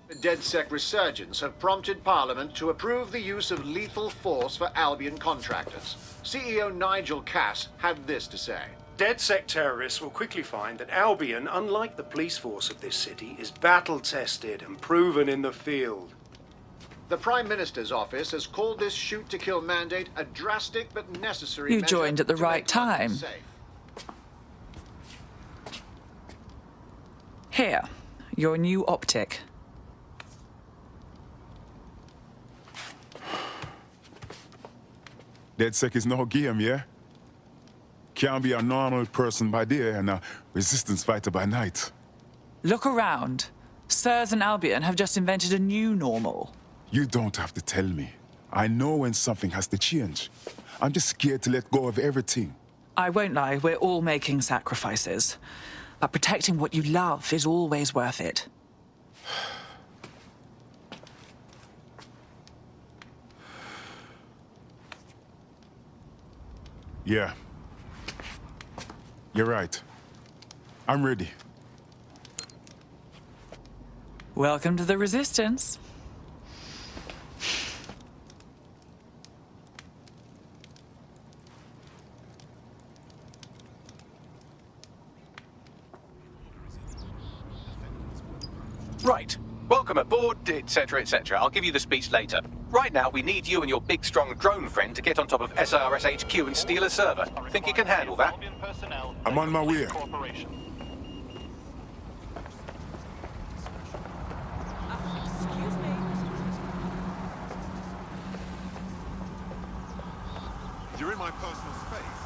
The DedSec resurgence have prompted Parliament to approve the use of lethal force for Albion contractors. CEO Nigel Cass had this to say. DedSec terrorists will quickly find that Albion, unlike the police force of this city, is battle-tested and proven in the field. The Prime Minister's office has called this shoot-to-kill mandate a drastic but necessary You measure joined at the to right make London time. safe. Here, your new optic. DedSec is no game, yeah? Can't be a normal person by day and a resistance fighter by night. Look around. Sirs and Albion have just invented a new normal. You don't have to tell me. I know when something has to change. I'm just scared to let go of everything. I won't lie, we're all making sacrifices. But protecting what you love is always worth it. Yeah. You're right. I'm ready. Welcome to the Resistance. Right. Welcome aboard, etc., etc. I'll give you the speech later. Right now, we need you and your big, strong drone friend to get on top of SRS HQ and steal a server. Think you can handle that? I'm on my way. You're in my personal space.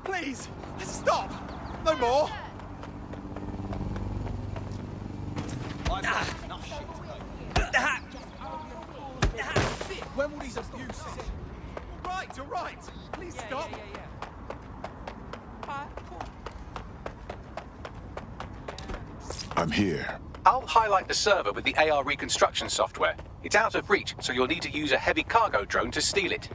Please, stop! No more! Enough shit. When will these abuses end? All right. Please stop. I'm here. I'll highlight the server with the AR reconstruction software. It's out of reach, so you'll need to use a heavy cargo drone to steal it.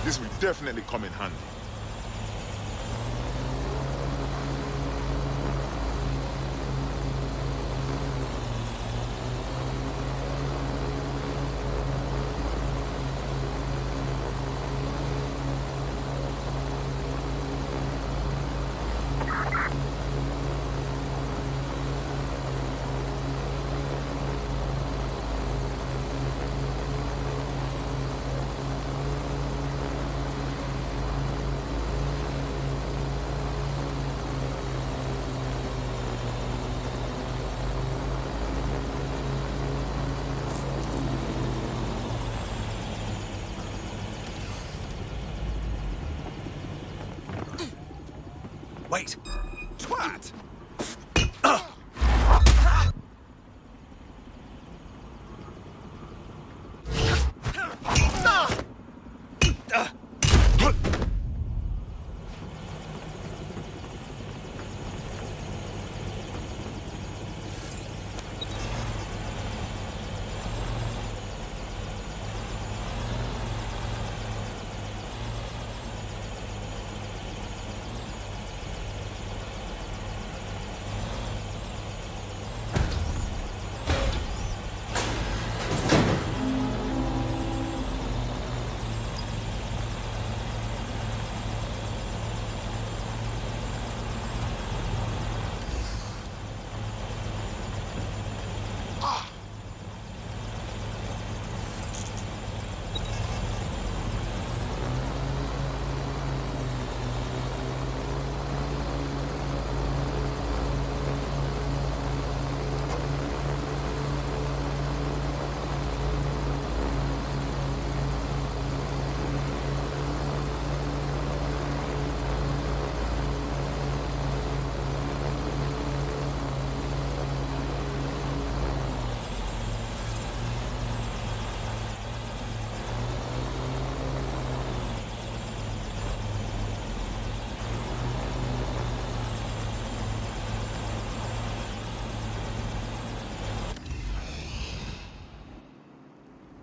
This will definitely come in handy. Wait. Twat!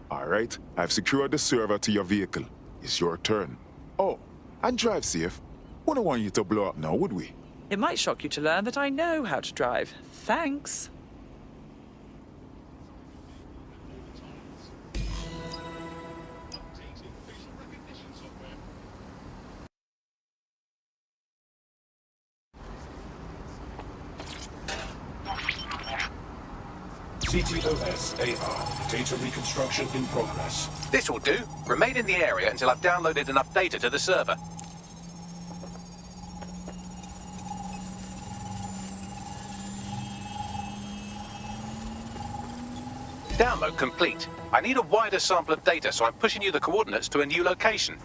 Alright, I've secured the server to your vehicle. It's your turn. Oh, and drive safe. Wouldn't want you to blow up now, would we? It might shock you to learn that I know how to drive. Thanks. CTOS AR. Data reconstruction in progress. This will do. Remain in the area until I've downloaded enough data to the server. Download complete. I need a wider sample of data, so I'm pushing you the coordinates to a new location.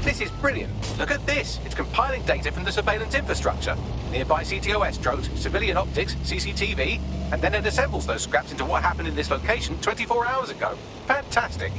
This is brilliant. Look at this. It's compiling data from the surveillance infrastructure. Nearby CTOS drones, civilian optics, CCTV, and then it assembles those scraps into what happened in this location 24 hours ago. Fantastic.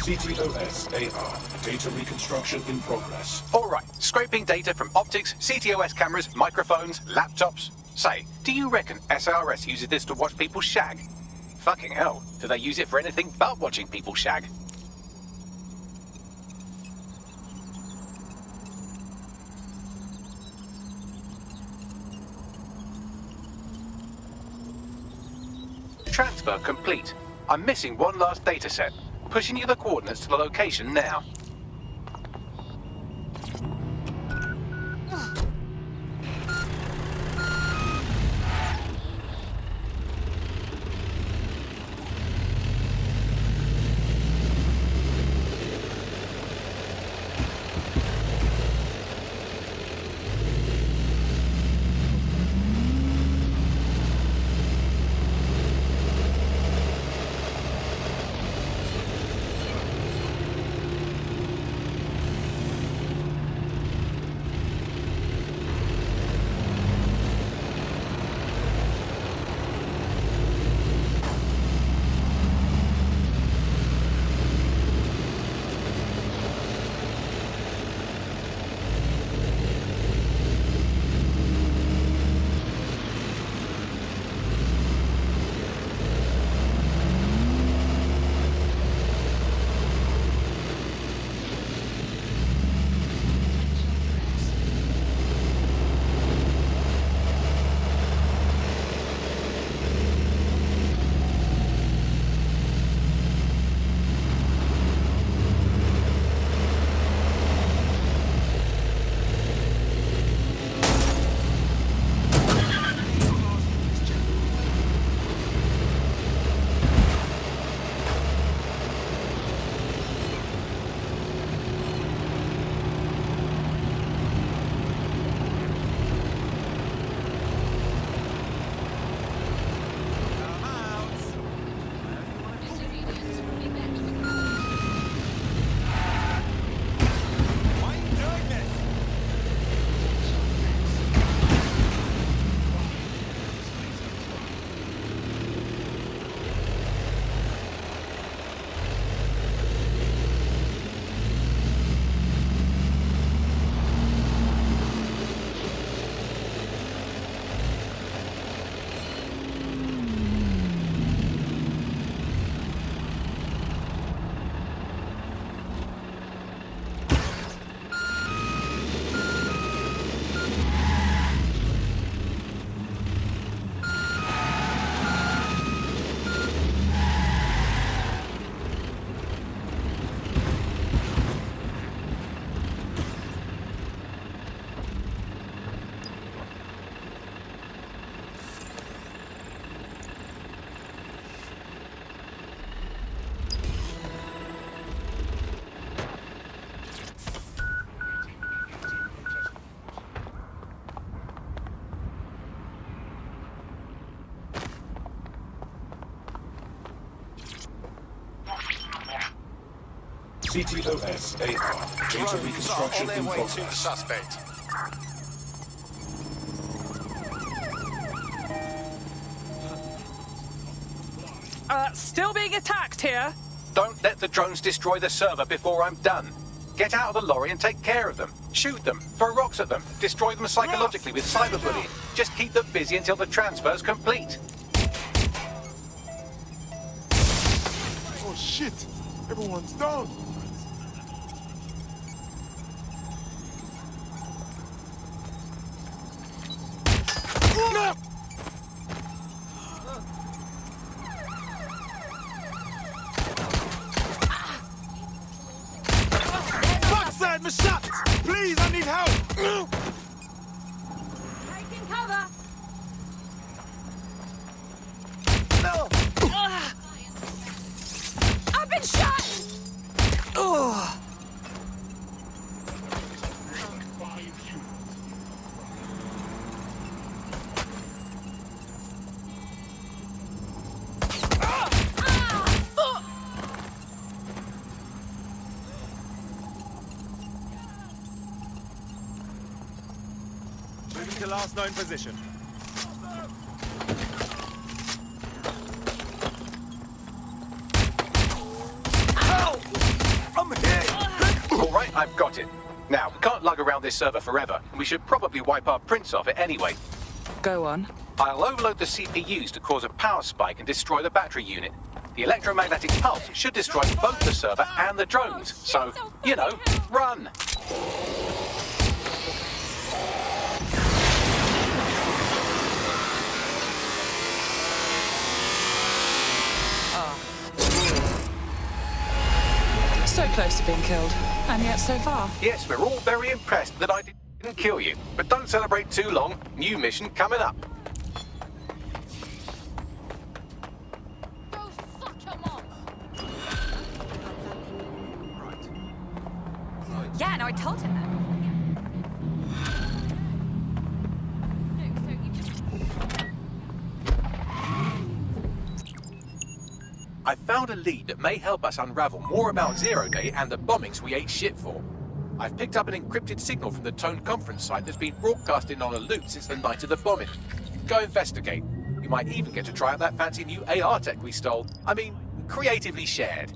CTOS AR. Data reconstruction in progress. All right, scraping data from optics, CTOS cameras, microphones, laptops. Say, do you reckon SRS uses this to watch people shag? Fucking hell, do they use it for anything but watching people shag? Transfer complete. I'm missing one last data set. Pushing you the coordinates to the location now. CTOS AR. Data reconstruction in progress. Suspect. Still being attacked here. Don't let the drones destroy the server before I'm done. Get out of the lorry and take care of them. Shoot them, throw rocks at them, destroy them psychologically with cyberbullying. Just keep them busy until the transfer's complete. Oh shit! Everyone's down! Backside, my shot! Please, I need help! Taking cover! No! I've been shot! Moving to last known position. Ow! I'm hit! All right, I've got it. Now, we can't lug around this server forever. We should probably wipe our prints off it anyway. Go on. I'll overload the CPUs to cause a power spike and destroy the battery unit. The electromagnetic pulse should destroy both the server and the drones. So, you know, run! close to being killed, and yet so far. Yes, we're all very impressed that I didn't kill you. But don't celebrate too long. New mission coming up. Yeah, no, I told him that. I found a lead that may help us unravel more about Zero Day and the bombings we ate shit for. I've picked up an encrypted signal from the Tone conference site that's been broadcasting on a loop since the night of the bombing. Go investigate. You might even get to try out that fancy new AR tech we stole. I mean, creatively shared.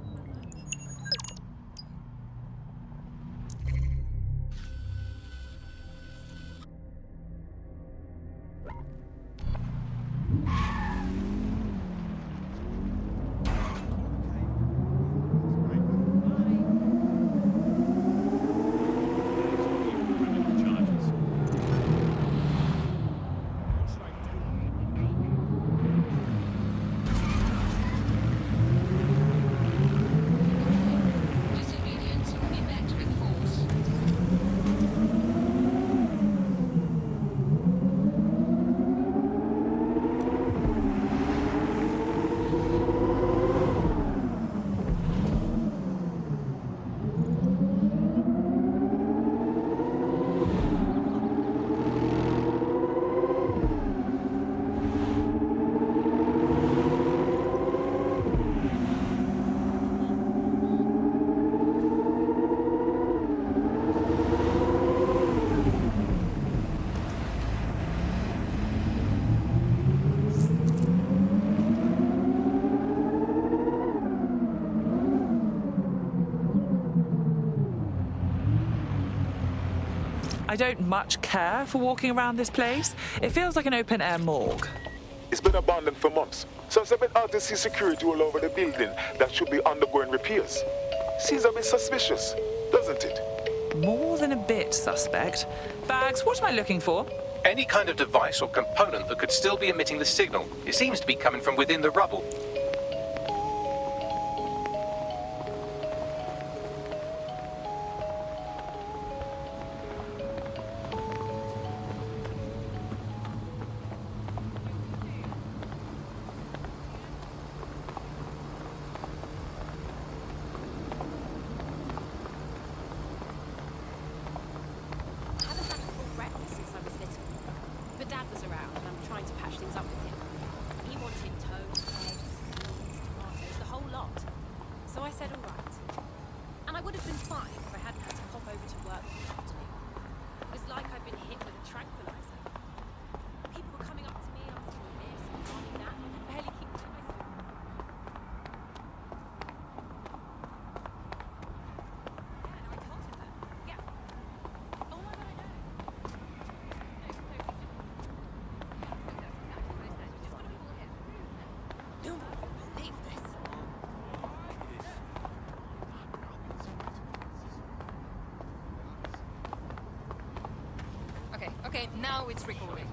I don't much care for walking around this place. It feels like an open-air morgue. It's been abandoned for months, so it's a bit hard to see security all over the building that should be undergoing repairs. Seems a bit suspicious, doesn't it? More than a bit suspect. Bags, what am I looking for? Any kind of device or component that could still be emitting the signal. It seems to be coming from within the rubble. Okay, now it's recording.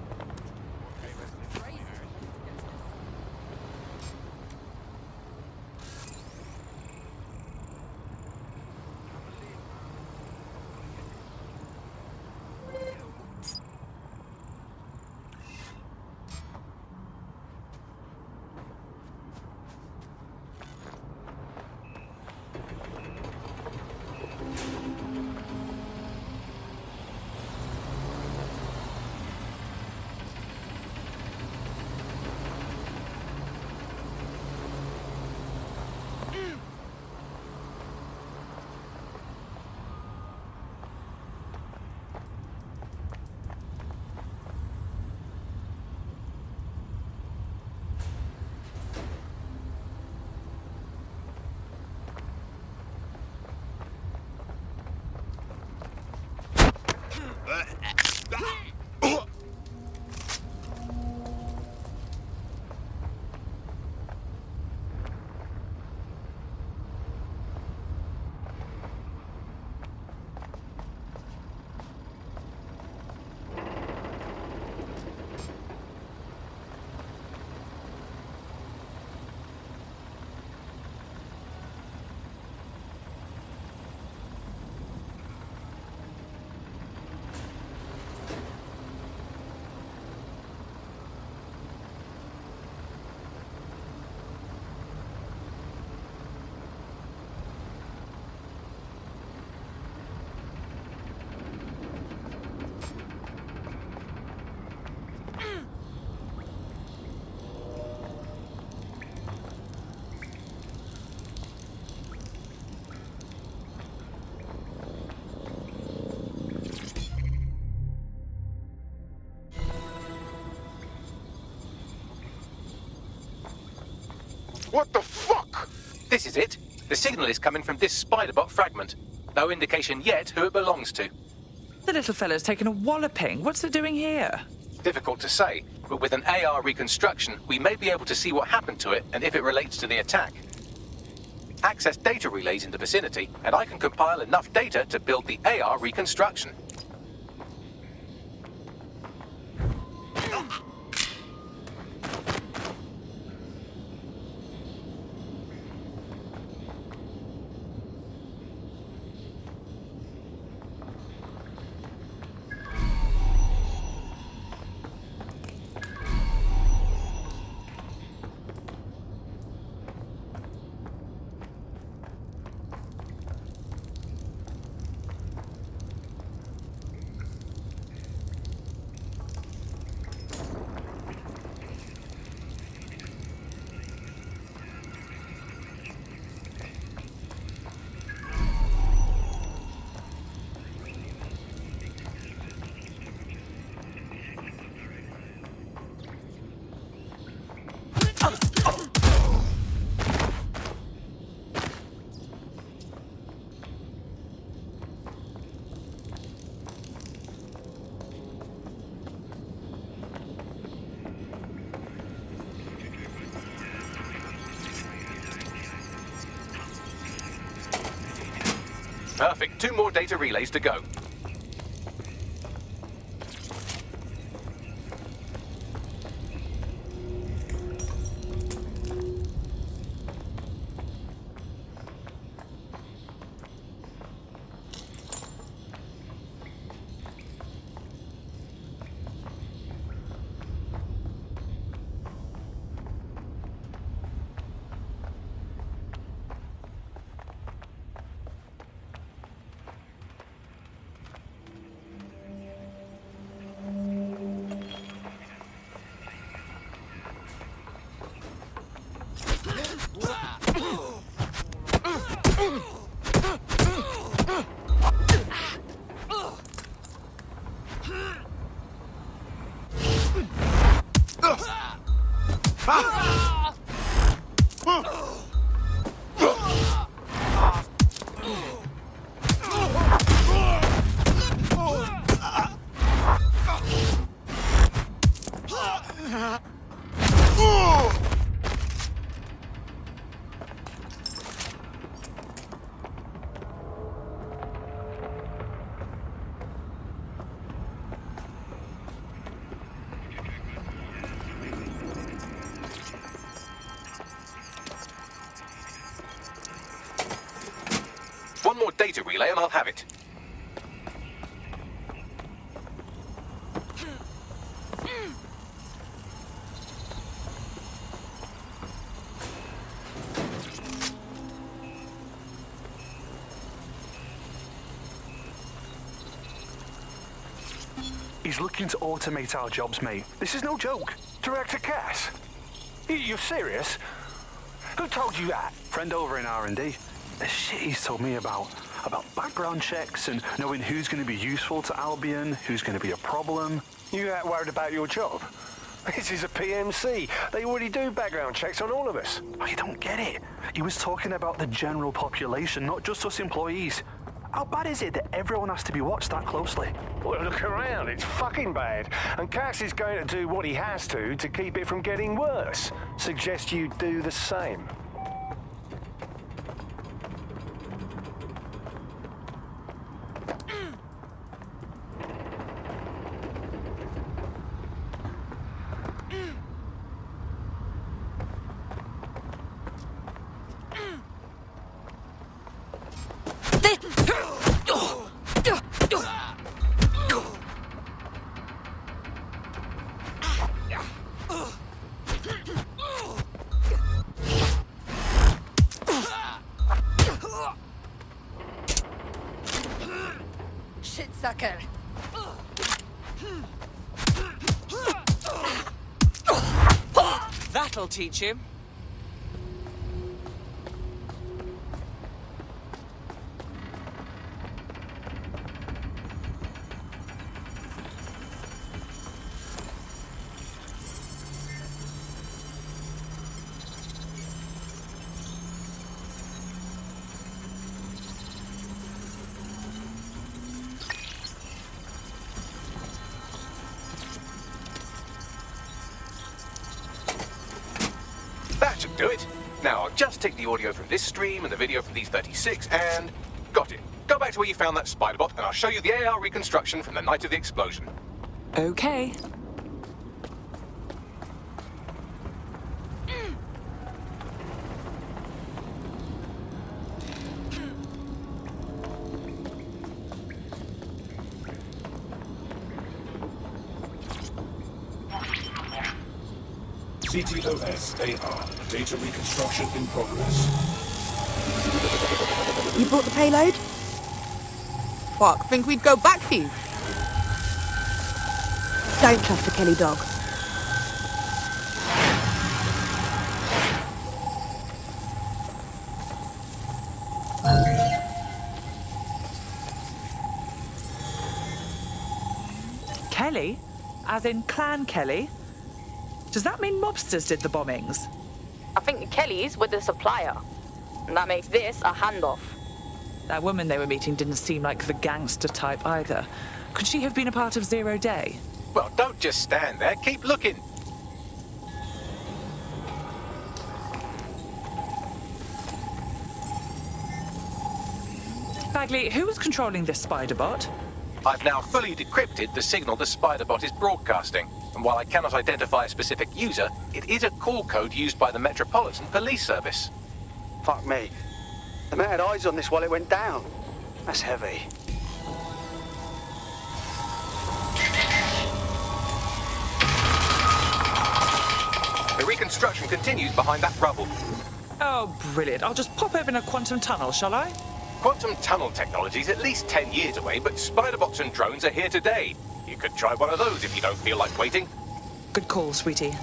What the fuck? This is it. The signal is coming from this spider-bot fragment. No indication yet who it belongs to. The little fellow's taken a walloping. What's it doing here? Difficult to say, but with an AR reconstruction, we may be able to see what happened to it and if it relates to the attack. Access data relays in the vicinity, and I can compile enough data to build the AR reconstruction. Perfect. 2 more data relays to go. One more data relay and I'll have it. He's looking to automate our jobs, mate. This is no joke. Director Cass? You're serious? Who told you that? Friend over in R&D. The shit he's told me about background checks and knowing who's going to be useful to Albion, who's going to be a problem. You that worried about your job? This is a PMC. They already do background checks on all of us. Oh, you don't get it. He was talking about the general population, not just us employees. How bad is it that everyone has to be watched that closely? Well, look around. It's fucking bad. And Cass is going to do what he has to keep it from getting worse. Suggest you do the same. Shit sucker. That'll teach him. do it. Now, I'll just take the audio from this stream and the video from these 36 and... Got it. Go back to where you found that spider bot and I'll show you the AR reconstruction from the night of the explosion. Okay. CTOS AR. Data reconstruction in progress. You brought the payload? Fuck, think we'd go back for you? Don't trust the Kelly dog. Kelly? As in Clan Kelly? Does that mean mobsters did the bombings? I think the Kellys were the supplier. And that makes this a handoff. That woman they were meeting didn't seem like the gangster type either. Could she have been a part of Zero Day? Well, don't just stand there. Keep looking. Bagley, who was controlling this spider bot? I've now fully decrypted the signal the spider bot is broadcasting. And while I cannot identify a specific user, it is a call code used by the Metropolitan Police Service. Fuck me. The man had eyes on this while it went down. That's heavy. The reconstruction continues behind that rubble. Oh, brilliant. I'll just pop open a quantum tunnel, shall I? Quantum tunnel technology is at least 10 years away, but spider bots and drones are here today. You could try one of those if you don't feel like waiting. Good call, sweetie.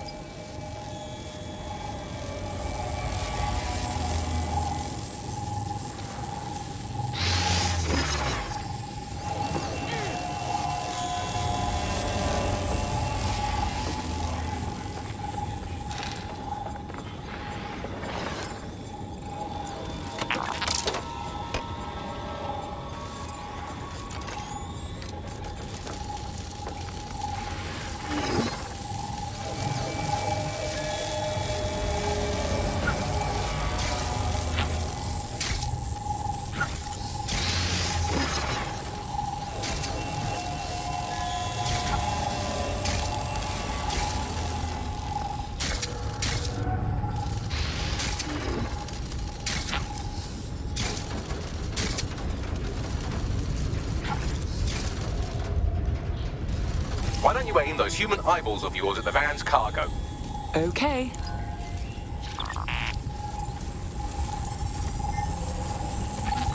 Why don't you aim those human eyeballs of yours at the van's cargo? Okay.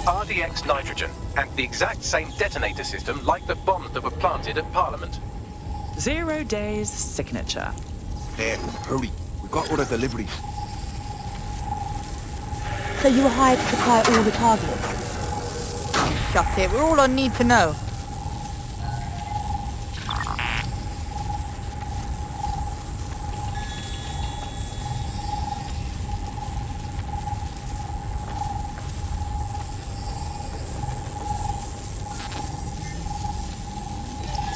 RDX nitrogen, and the exact same detonator system like the bombs that were planted at Parliament. 0 Day's signature. There, hurry. We've got other deliveries. So you were hired to supply all the targets? Shut it, we're all on need to know.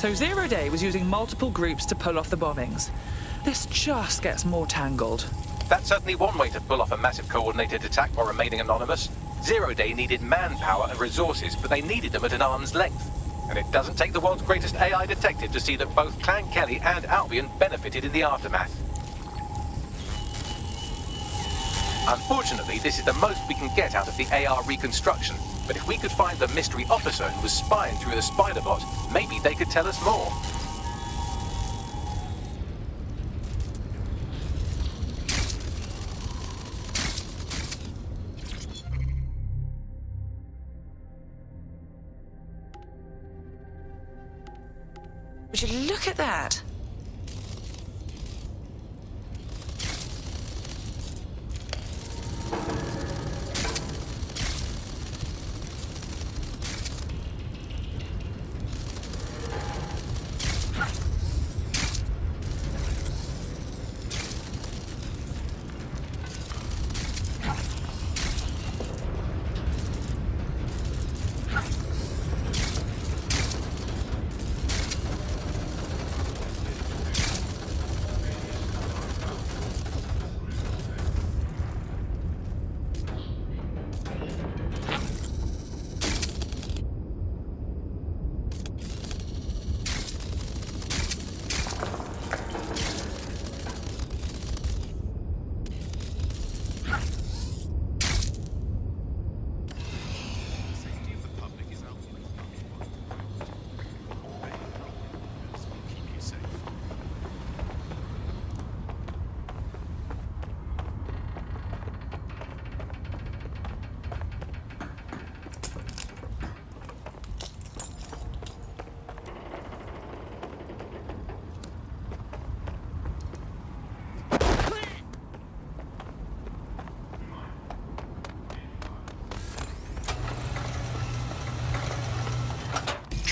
So 0 Day was using multiple groups to pull off the bombings. This just gets more tangled. That's certainly one way to pull off a massive coordinated attack while remaining anonymous. 0 Day needed manpower and resources, but they needed them at an arm's length. And it doesn't take the world's greatest AI detective to see that both Clan Kelly and Albion benefited in the aftermath. Unfortunately, this is the most we can get out of the AR reconstruction. But if we could find the mystery officer who was spying through the spider bot, maybe they could tell us more. Would you look at that?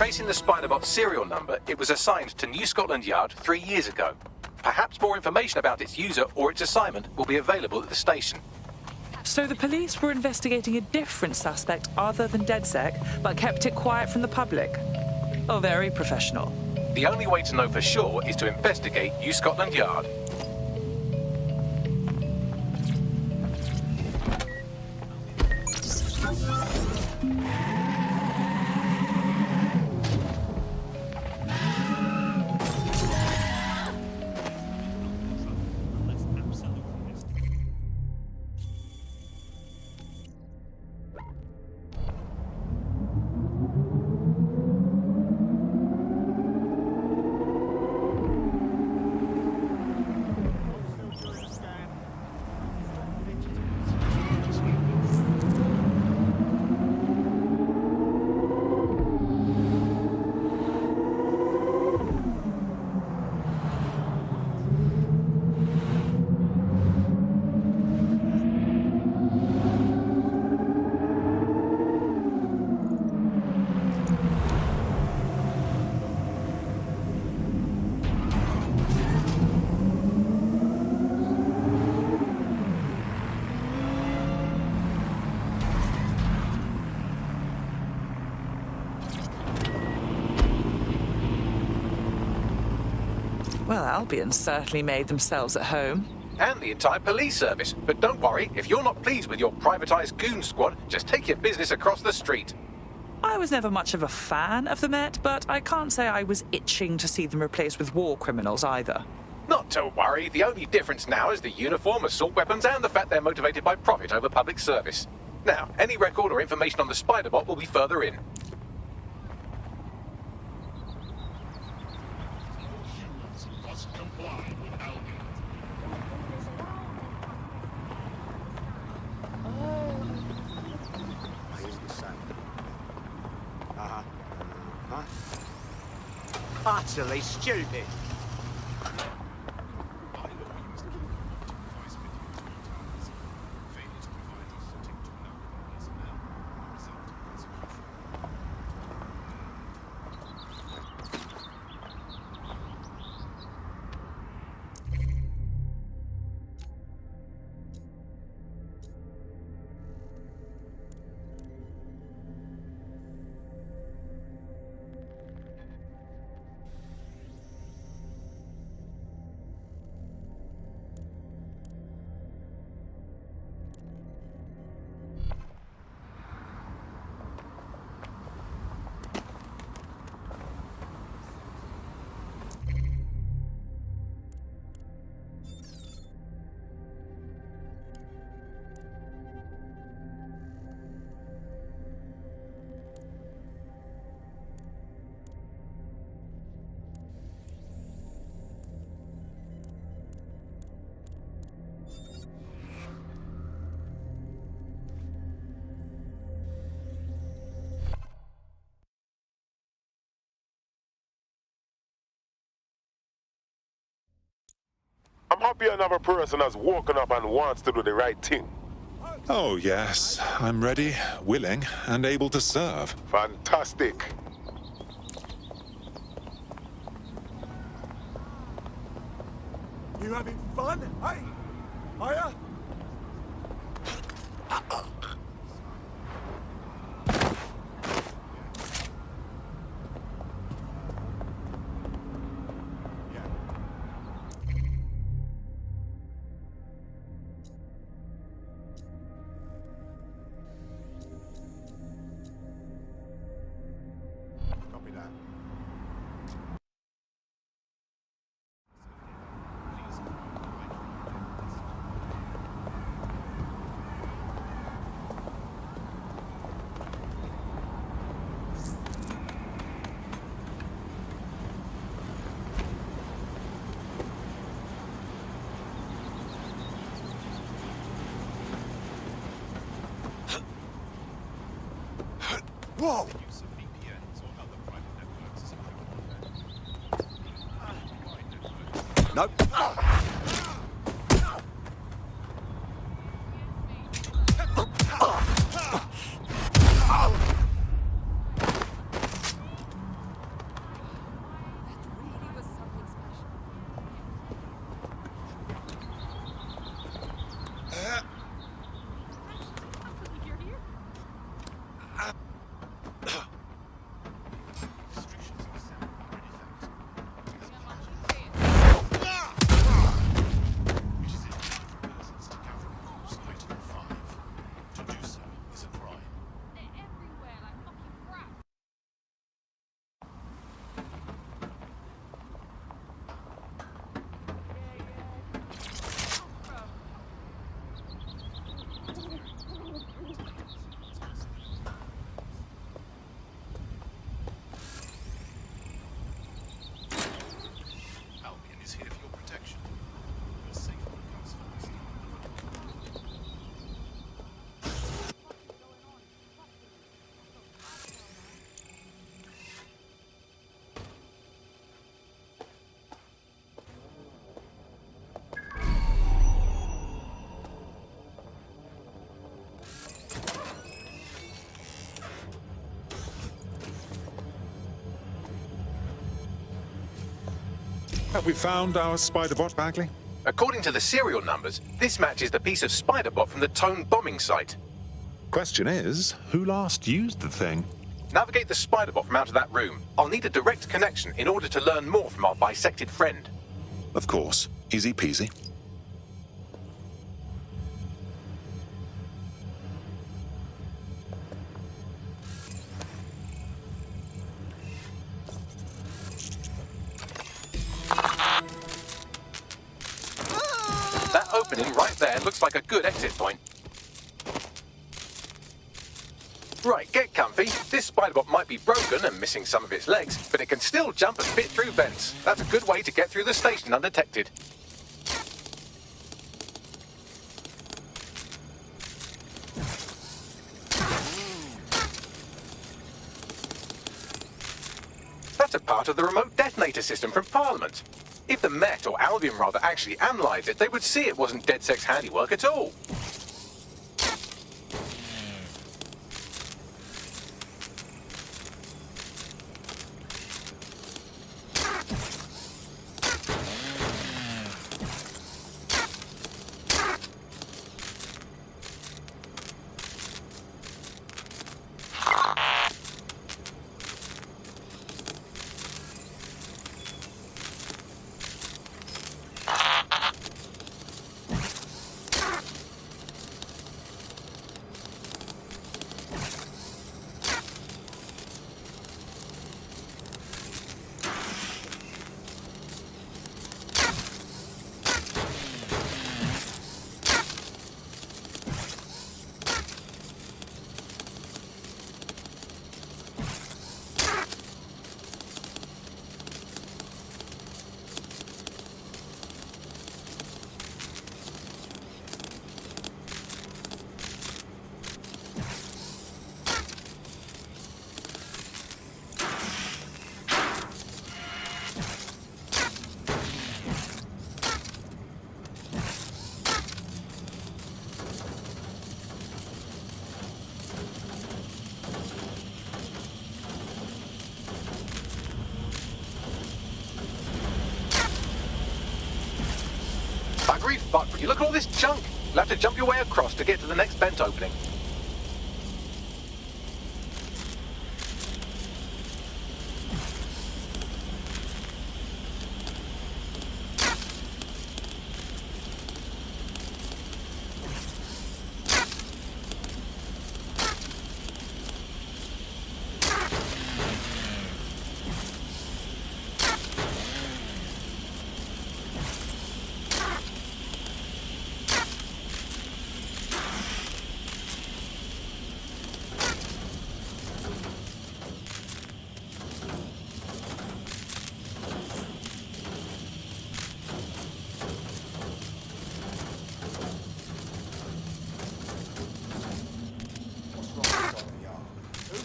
Tracing the Spiderbot serial number, it was assigned to New Scotland Yard 3 years ago. Perhaps more information about its user or its assignment will be available at the station. So the police were investigating a different suspect other than DedSec, but kept it quiet from the public. Oh, very professional. The only way to know for sure is to investigate New Scotland Yard. Well, Albion certainly made themselves at home. And the entire police service. But don't worry, if you're not pleased with your privatised goon squad, just take your business across the street. I was never much of a fan of the Met, but I can't say I was itching to see them replaced with war criminals either. Not to worry, the only difference now is the uniform, assault weapons, and the fact they're motivated by profit over public service. Now, any record or information on the Spiderbot will be further in. Utterly stupid. I'm happy another person has woken up and wants to do the right thing. Oh, yes. I'm ready, willing, and able to serve. Fantastic. You having fun, hey? Are ya? Whoa! Nope. Have we found our spider bot, Bagley? According to the serial numbers, this matches the piece of spider bot from the Tone bombing site. Question is, who last used the thing? Navigate the spider bot from out of that room. I'll need a direct connection in order to learn more from our bisected friend. Of course. Easy peasy. That opening right there looks like a good exit point. Right, get comfy. This spider-bot might be broken and missing some of its legs, but it can still jump and fit through vents. That's a good way to get through the station undetected. That's a part of the remote detonator system from Parliament. If the Met, or Albion rather, actually analysed it, they would see it wasn't DedSec's handiwork at all. Buggery fuck, would you look at all this junk? You'll have to jump your way across to get to the next vent opening.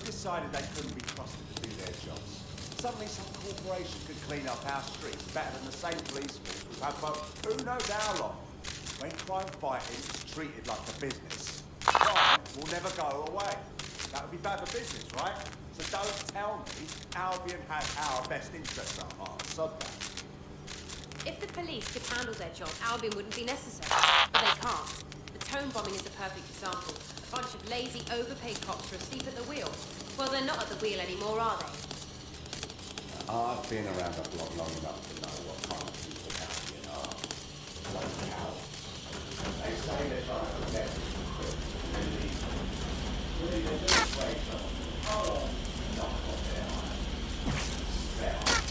Decided they couldn't be trusted to do their jobs. Suddenly some corporation could clean up our streets better than the same police force we've had for who knows how long. When crime fighting is treated like a business, crime will never go away. That would be bad for business, right? So don't tell me Albion has our best interests at heart. Sod that. If the police could handle their job, Albion wouldn't be necessary. But they can't. The Tone bombing is a perfect example. A bunch of lazy, overpaid cops are asleep at the wheel. Well, they're not at the wheel anymore, are they? I've been around the block long enough to know what kind of people Albion are. Like cowards. They say they're trying to protect us from quick. Really, they're just afraid someone will come on and knock off their iron. Their iron.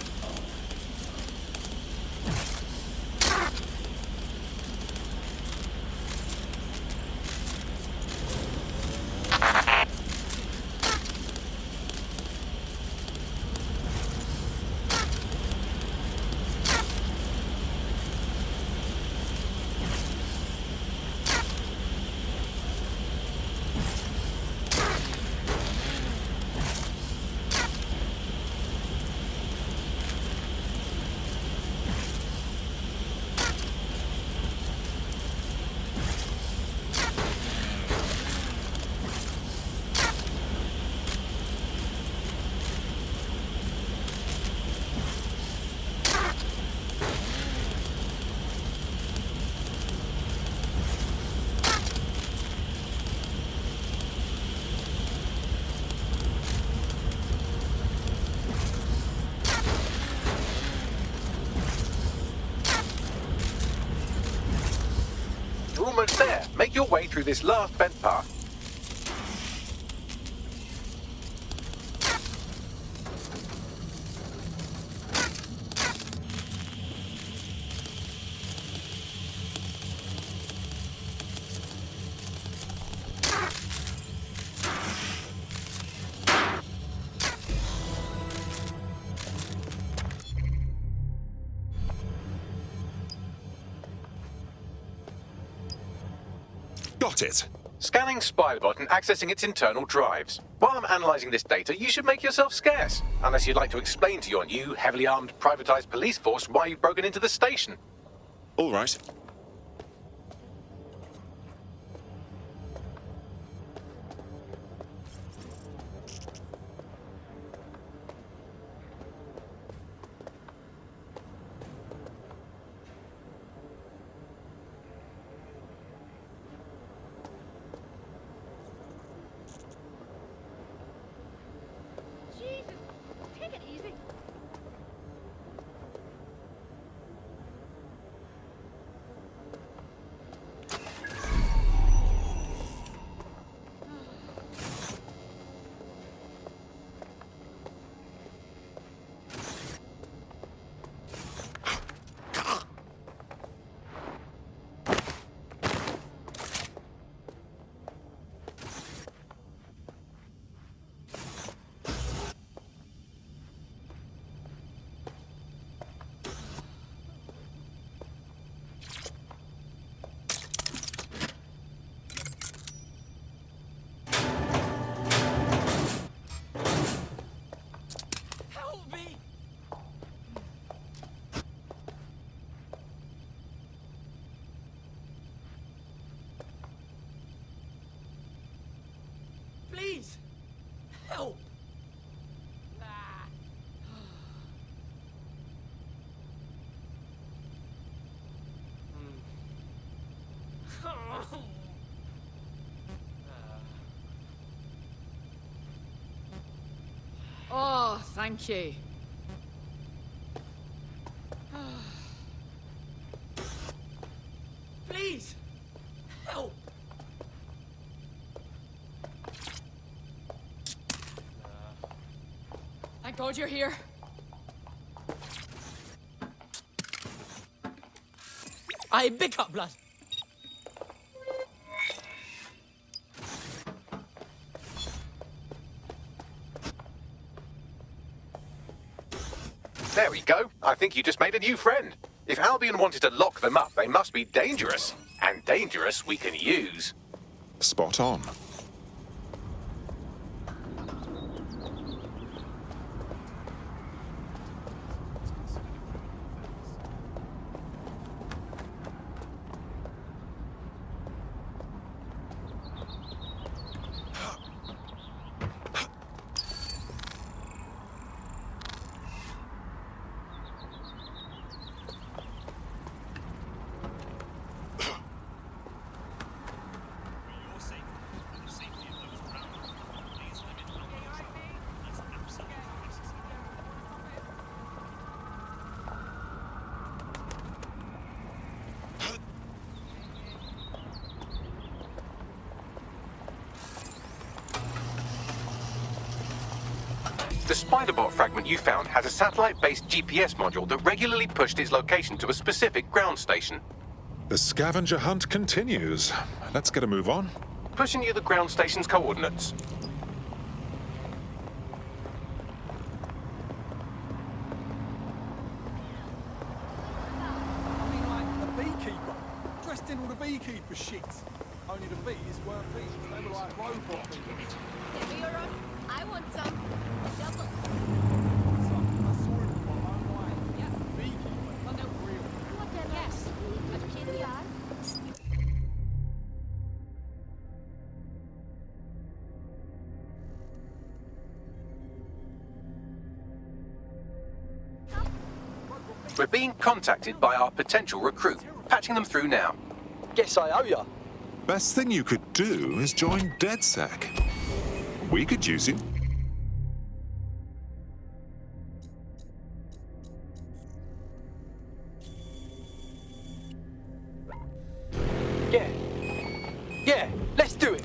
make your way through this last bent path. Got it. Scanning Spybot and accessing its internal drives. While I'm analysing this data, you should make yourself scarce. Unless you'd like to explain to your new, heavily armed, privatised police force why you've broken into the station. All right. Jesus, take it easy. Please! Help! Oh, thank you. Please! Help! Thank God you're here. I pick up blood. There we go. I think you just made a new friend. If Albion wanted to lock them up, they must be dangerous. And dangerous we can use. Spot on. The Spiderbot fragment you found has a satellite-based GPS module that regularly pushed its location to a specific ground station. The scavenger hunt continues. Let's get a move on. Pushing you the ground station's coordinates. I mean, like, the beekeeper. Dressed in all the beekeeper shit. Only the bees weren't bees. They were like robot bees. Give me your own. I want some. Double. Yes. We're being contacted by our potential recruit. Patching them through now. Guess I owe ya. Best thing you could do is join DedSec. We could use you. Yeah. Yeah, let's do it.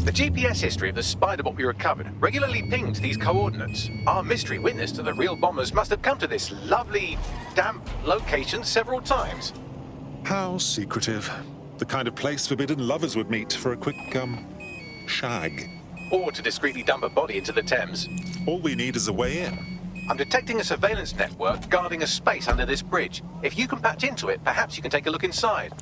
The GPS history of the spider bot we recovered regularly pinged these coordinates. Our mystery witness to the real bombers must have come to this lovely, damp location several times. How secretive. The kind of place forbidden lovers would meet for a quick, shag. Or to discreetly dump a body into the Thames. All we need is a way in. I'm detecting a surveillance network guarding a space under this bridge. If you can patch into it, perhaps you can take a look inside.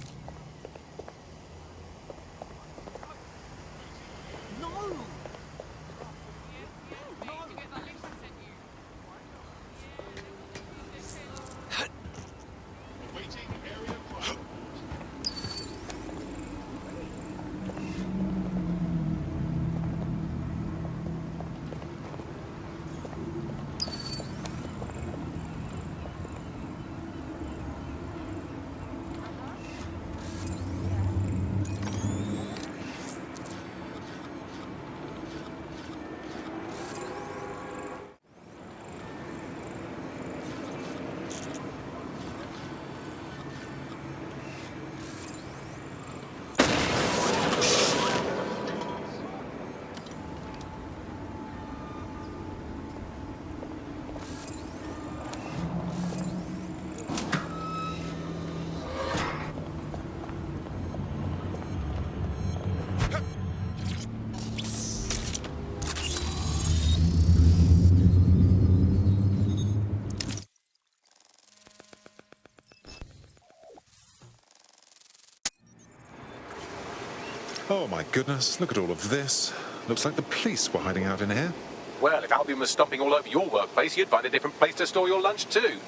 Oh my goodness, look at all of this. Looks like the police were hiding out in here. Well, if Albion was stomping all over your workplace, you'd find a different place to store your lunch too.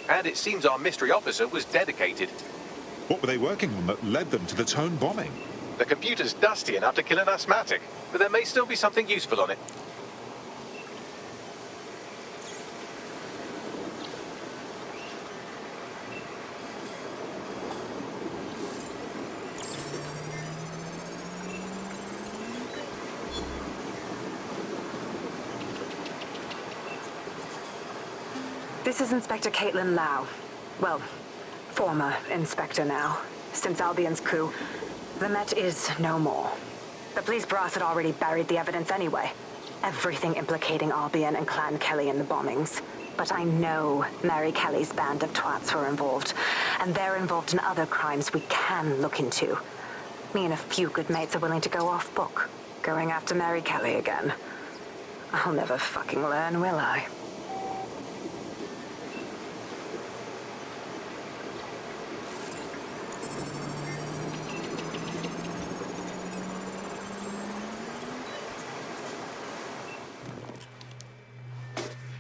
And it seems our mystery officer was dedicated. What were they working on that led them to the Tone bombing? The computer's dusty enough to kill an asthmatic, but there may still be something useful on it. This is Inspector Caitlin Lau. Well, former inspector now. Since Albion's coup, the Met is no more. The police brass had already buried the evidence anyway. Everything implicating Albion and Clan Kelly in the bombings. But I know Mary Kelly's band of twats were involved, and they're involved in other crimes we can look into. Me and a few good mates are willing to go off book, going after Mary Kelly again. I'll never fucking learn, will I?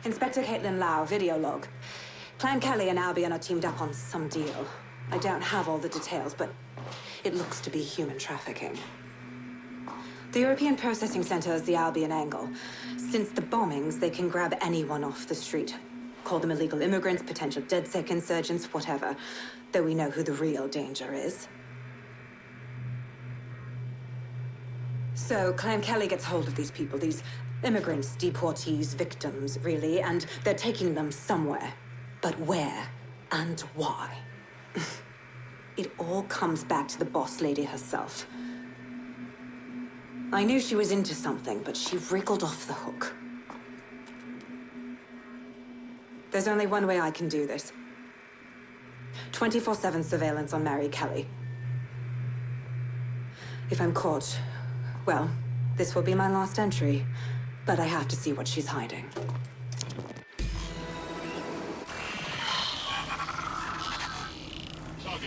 Inspector Caitlin Lau, video log. Clan Kelly and Albion are teamed up on some deal. I don't have all the details, but it looks to be human trafficking. The European Processing Center is the Albion angle. Since the bombings, they can grab anyone off the street. Call them illegal immigrants, potential DedSec insurgents, whatever. Though we know who the real danger is. So Clan Kelly gets hold of these people, these immigrants, deportees, victims, really, and they're taking them somewhere. But where and why? It all comes back to the boss lady herself. I knew she was into something, but she wriggled off the hook. There's only one way I can do this. 24/7 surveillance on Mary Kelly. If I'm caught, well, this will be my last entry. But I have to see what she's hiding.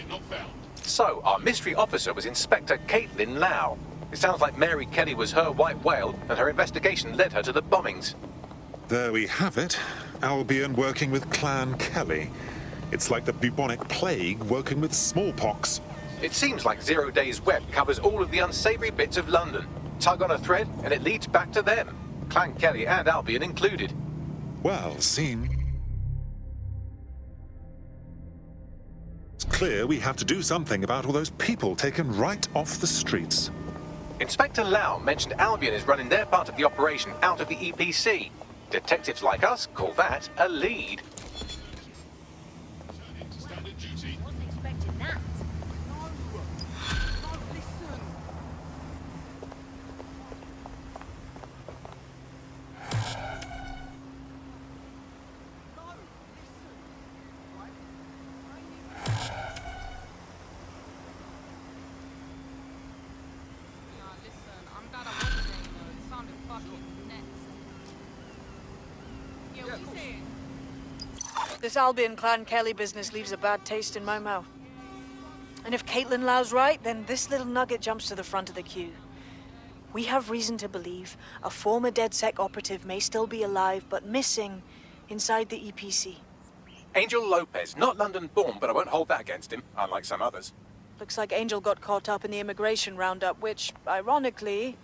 yet not found. So, our mystery officer was Inspector Caitlin Lau. It sounds like Mary Kelly was her white whale, and her investigation led her to the bombings. There we have it. Albion working with Clan Kelly. It's like the bubonic plague working with smallpox. It seems like Zero Days Web covers all of the unsavory bits of London. Tug on a thread, and it leads back to them. Clan Kelly and Albion included. Well seen. It's clear we have to do something about all those people taken right off the streets. Inspector Lau mentioned Albion is running their part of the operation out of the EPC. Detectives like us call that a lead. This Albion Clan Kelly business leaves a bad taste in my mouth. And if Caitlin Lau's right, then this little nugget jumps to the front of the queue. We have reason to believe a former DedSec operative may still be alive, but missing inside the EPC. Angel Lopez, not London-born, but I won't hold that against him, unlike some others. Looks like Angel got caught up in the immigration roundup, which, ironically,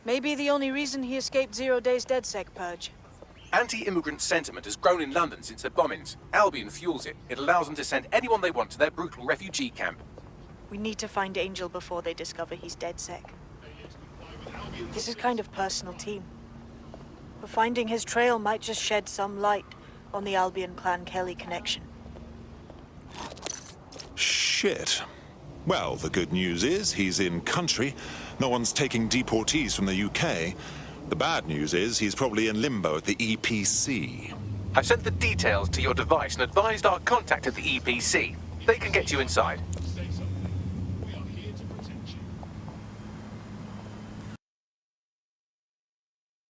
may be the only reason he escaped 0 Days DedSec purge. Anti-immigrant sentiment has grown in London since the bombings. Albion fuels it. It allows them to send anyone they want to their brutal refugee camp. We need to find Angel before they discover he's DedSec. This is kind of personal team. But finding his trail might just shed some light on the Albion Clan Kelly connection. Shit. Well, the good news is he's in country. No one's taking deportees from the UK. The bad news is he's probably in limbo at the EPC. I sent the details to your device and advised our contact at the EPC. They can get you inside.